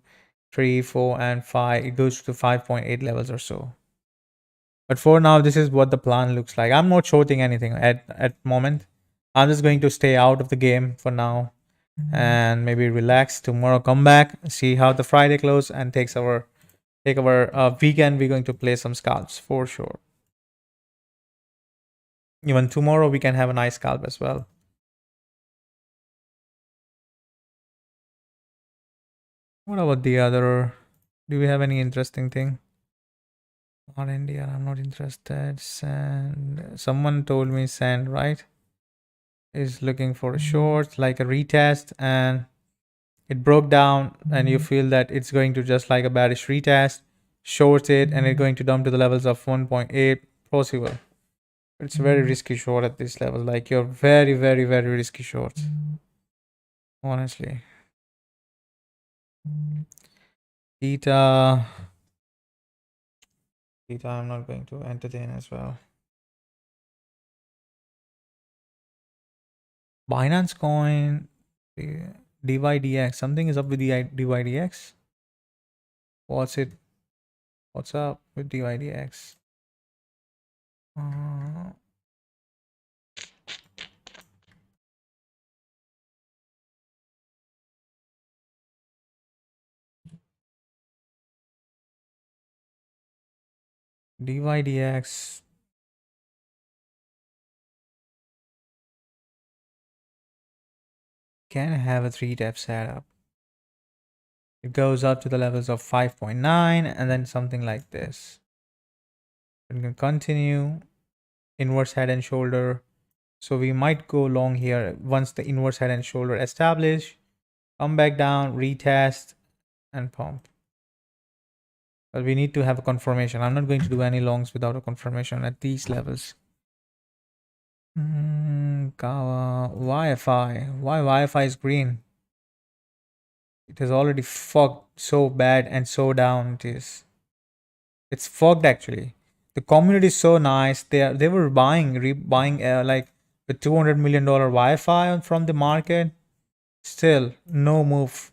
3, 4, and 5. It goes to 5.8 levels or so. But for now, this is what the plan looks like. I'm not shorting anything at moment. I'm just going to stay out of the game for now and maybe relax. Tomorrow come back, see how the Friday close, and take our weekend. We're going to play some scalps for sure. Even tomorrow we can have a nice scalp as well. What about the other? Do we have any interesting thing? Not India. I'm not interested. Sand. Someone told me Sand, right? Is looking for a short, like a retest, and it broke down, and you feel that it's going to just like a bearish retest, short it, and it's going to dump to the levels of 1.8 possible. It's a very risky short at this level. Like you're very, very, very risky shorts. Honestly. Theta. I'm not going to entertain as well. Binance Coin, DYDX. Something is up with the DYDX. What's it? What's up with DYDX? DYDX. Can have a 3-step setup. It goes up to the levels of 5.9 and then something like this. We can continue inverse head and shoulder. So we might go long here once the inverse head and shoulder establish, come back down, retest, and pump. But we need to have a confirmation. I'm not going to do any longs without a confirmation at these levels. Kava, Wi-Fi. Why Wi-Fi is green? It is already fogged so bad and so down it is. It's fogged actually. The community is so nice. They were buying like the $200 million Wi-Fi from the market. Still no move.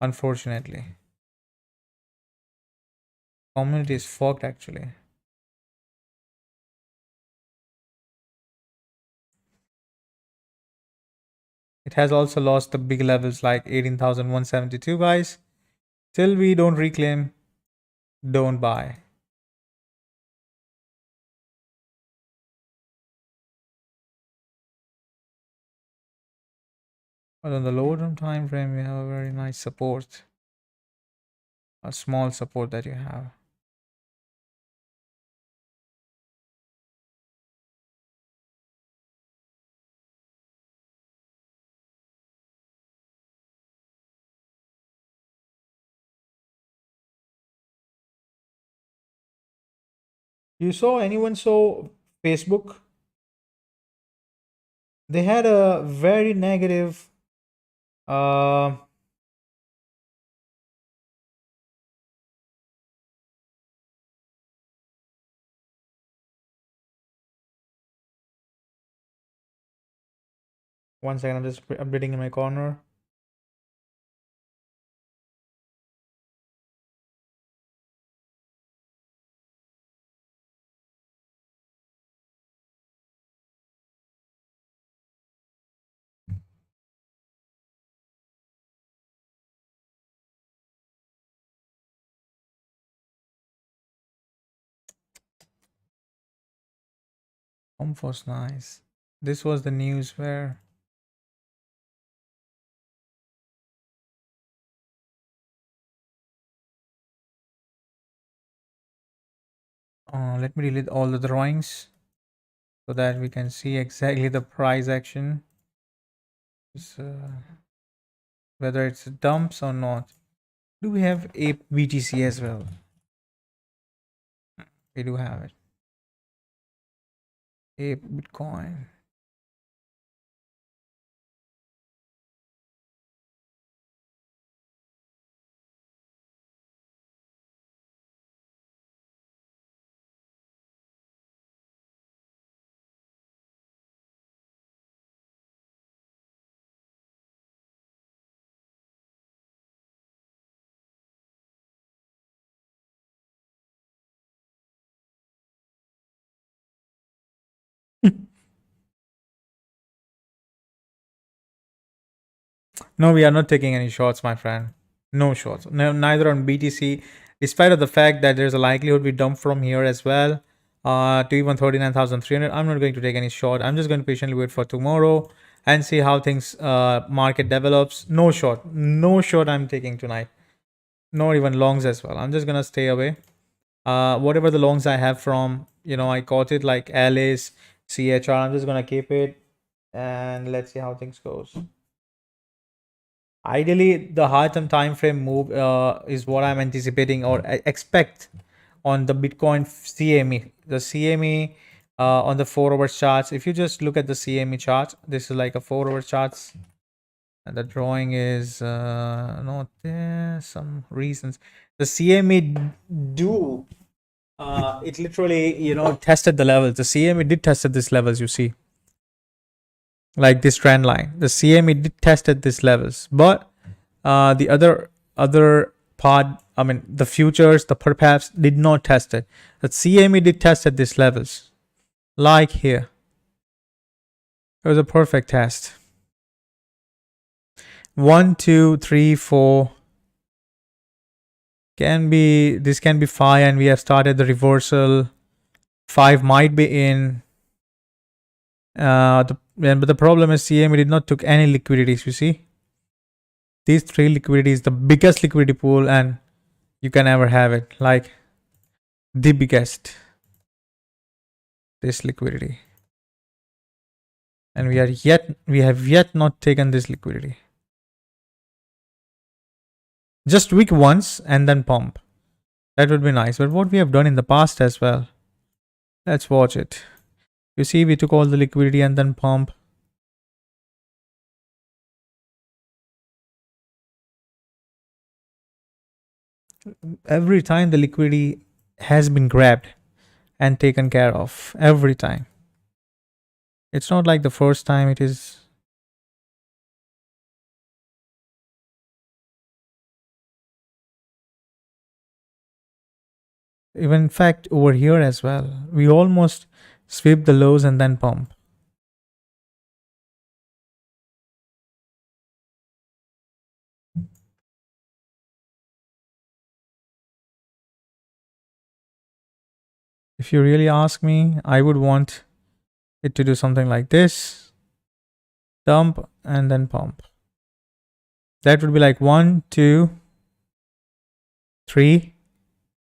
Unfortunately, community is fogged actually. It has also lost the big levels like 18,172 guys. Till we don't reclaim, don't buy. But on the lower term time frame, we have a very nice support. A small support that you have. You saw anyone saw Facebook? They had a very negative one second, I'm just updating in my corner. Pump was nice. This was the news where let me delete all the drawings so that we can see exactly the price action. Whether it's dumps or not. Do we have a BTC as well? We do have it. A Bitcoin. No, we are not taking any shorts, my friend. No shorts. No, neither on BTC, despite of the fact that there's a likelihood we dump from here as well to even 39,300. I'm not going to take any short. I'm just going to patiently wait for tomorrow and see how things market develops. No short. No short I'm taking tonight. Not even longs as well. I'm just going to stay away. Whatever the longs I have from, I caught it like Alice, CHR. I'm just gonna keep it and let's see how things goes. Ideally, the high term time frame move is what I'm anticipating or I expect on the Bitcoin CME. The CME on the 4-hour charts. If you just look at the CME chart, this is like a 4-hour charts, and the drawing is not there. Some reasons the CME do it literally tested the levels. The CME did tested these levels. You see, like this trend line. The CME did tested these levels, but the other part, I mean the futures, the perhaps did not test it. The CME did tested these levels, like here. It was a perfect test. 1, 2, 3, 4 can be, this can be 5, and we have started the reversal. 5 might be in. But the problem is CME did not took any liquidities. You see, these 3 liquidities, the biggest liquidity pool, and you can ever have it, like the biggest, this liquidity, and we have yet not taken this liquidity. Just weak once and then pump. That would be nice. But what we have done in the past as well, let's watch it. You see, we took all the liquidity and then pump. Every time the liquidity has been grabbed and taken care of. Every time. It's not like the first time it is. Even in fact over here as well, we almost sweep the lows and then pump. If you really ask me, I would want it to do something like this, dump and then pump. That would be like 1, 2, 3,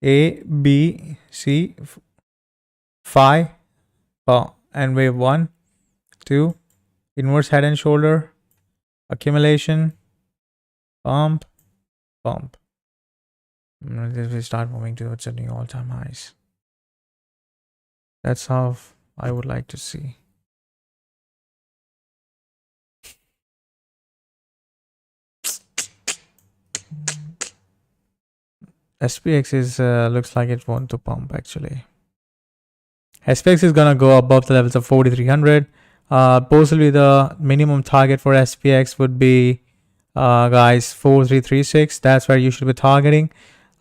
A, B, C, 5, and wave 1, 2, inverse head and shoulder, accumulation, pump, pump. We start moving towards the new all-time highs. That's how I would like to see. SPX is looks like it want to pump actually. SPX is gonna go above the levels of 4,300. Possibly the minimum target for SPX would be guys 4,336. That's where you should be targeting.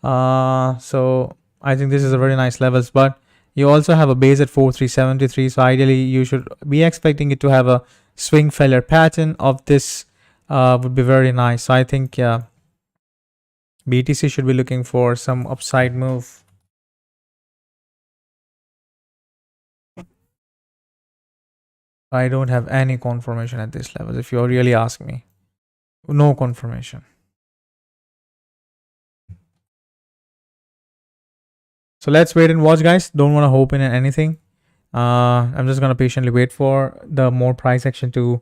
So I think this is a very nice levels, but you also have a base at 4,373. So ideally you should be expecting it to have a swing failure pattern of this. Would be very nice. So I think BTC should be looking for some upside move. I don't have any confirmation at this level. If you really ask me, no confirmation. So let's wait and watch, guys. Don't want to hope in anything. I'm just gonna patiently wait for the more price action to,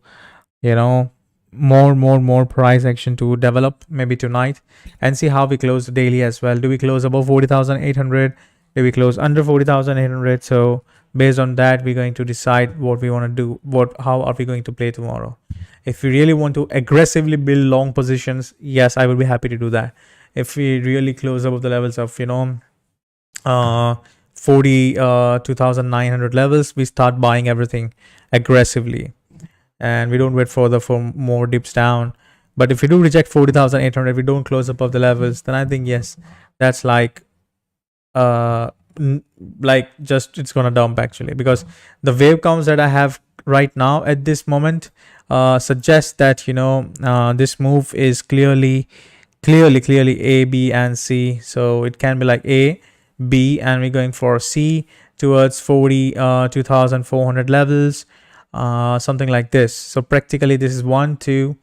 more price action to develop maybe tonight, and see how we close the daily as well. Do we close above 40,800? Do we close under 40,800? So based on that, we're going to decide what we want to do. How are we going to play tomorrow? If we really want to aggressively build long positions, yes, I will be happy to do that. If we really close above the levels of 42,900 levels, we start buying everything aggressively, and we don't wait for more dips down. But if we do reject 40,800, we don't close above the levels, then I think yes, that's like just it's gonna dump actually, because the wave counts that I have right now at this moment suggest that this move is clearly A, B, and C. So it can be like A, B, and we're going for C towards 42,400 levels, something like this. So practically this is 1, 2,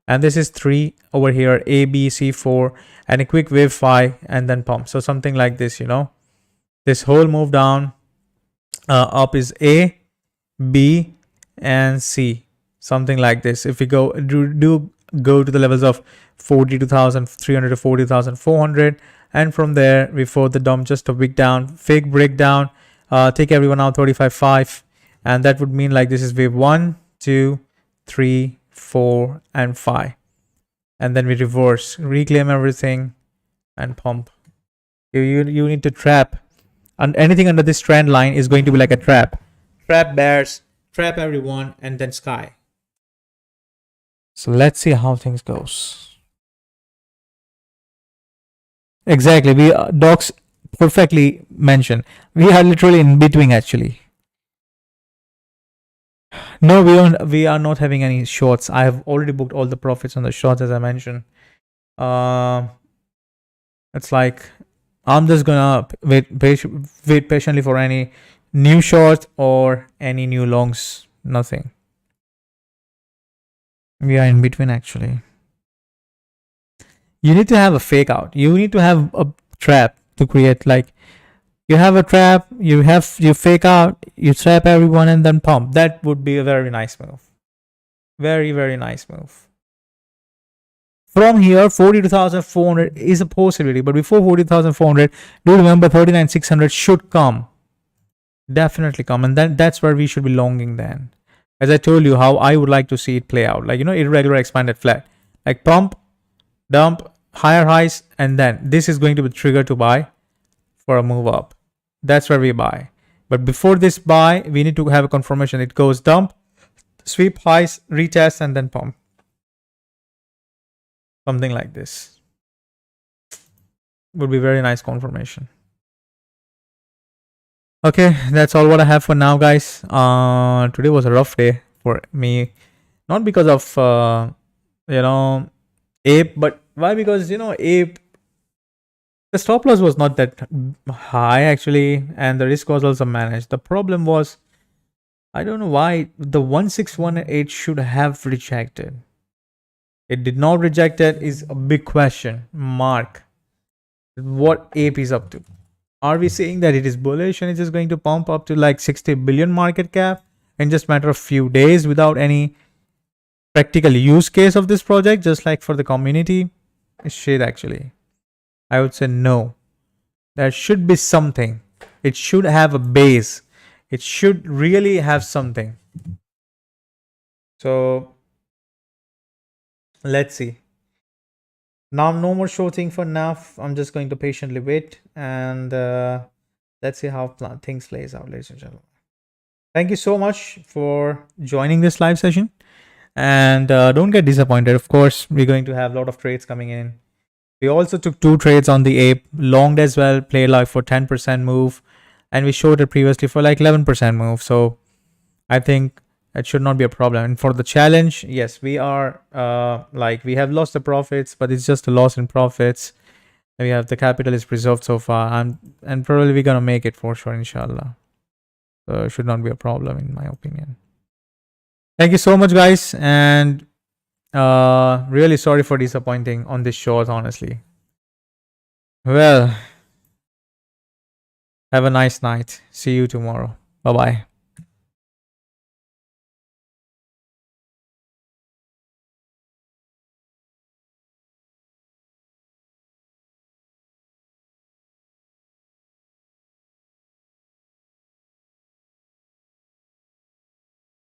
and this is 3 over here, A, B, C, 4, and a quick wave 5, and then pump. So something like this, This whole move down, up is A, B, and C, something like this. If we go go to the levels of 42,300 to 40,400, and from there we fold the dump just a wick down, fake breakdown, take everyone out 35.5, and that would mean like this is wave 1, 2, 3, 4, and 5, and then we reverse, reclaim everything, and pump. You need to trap, and anything under this trend line is going to be like a trap. Trap bears, trap everyone, and then sky. So let's see how things goes. Exactly, we docs perfectly mentioned. We are literally in between actually. No, we are not having any shorts. I have already booked all the profits on the shorts, as I mentioned. It's like I'm just gonna wait patiently for any new shorts or any new longs. Nothing. We are in between actually. You need to have a fake out. You need to have a trap to create, like you have a trap, you fake out, you trap everyone and then pump. That would be a very nice move. Very, very nice move. From here, 42,400 is a possibility, but before 40,400, do remember 39,600 should come. Definitely come, and that's where we should be longing then. As I told you, how I would like to see it play out, like, irregular expanded flat, like pump, dump, higher highs, and then this is going to be triggered to buy for a move up. That's where we buy. But before this buy, we need to have a confirmation. It goes dump, sweep highs, retest, and then pump. Something like this would be very nice confirmation. Okay, that's all what I have for now, guys. Today was a rough day for me, not because of ape, but why? Because ape, the stop loss was not that high actually, and the risk was also managed. The problem was, I don't know why the 1618 should have rejected. It did not reject it, is a big question mark. What ape is up to? Are we saying that it is bullish and it's just going to pump up to like 60 billion market cap in just matter of few days without any practical use case of this project, just like for the community? It's shit actually. I would say no. There should be something. It should have a base. It should really have something. So let's see. Now, no more shorting for now. I'm just going to patiently wait, and let's see how things plays out, ladies and gentlemen. Thank you so much for joining this live session, and don't get disappointed. Of course, we're going to have a lot of trades coming in. We also took 2 trades on the ape, longed as well, played like for 10% move, and we showed it previously for like 11% move. So I think it should not be a problem. And for the challenge, yes, we are we have lost the profits, but it's just a loss in profits. We have the capital is preserved so far, and probably we're gonna make it for sure, inshallah. So it should not be a problem in my opinion. Thank you so much, guys, and really sorry for disappointing on this short, honestly. Well, have a nice night. See you tomorrow. Bye bye.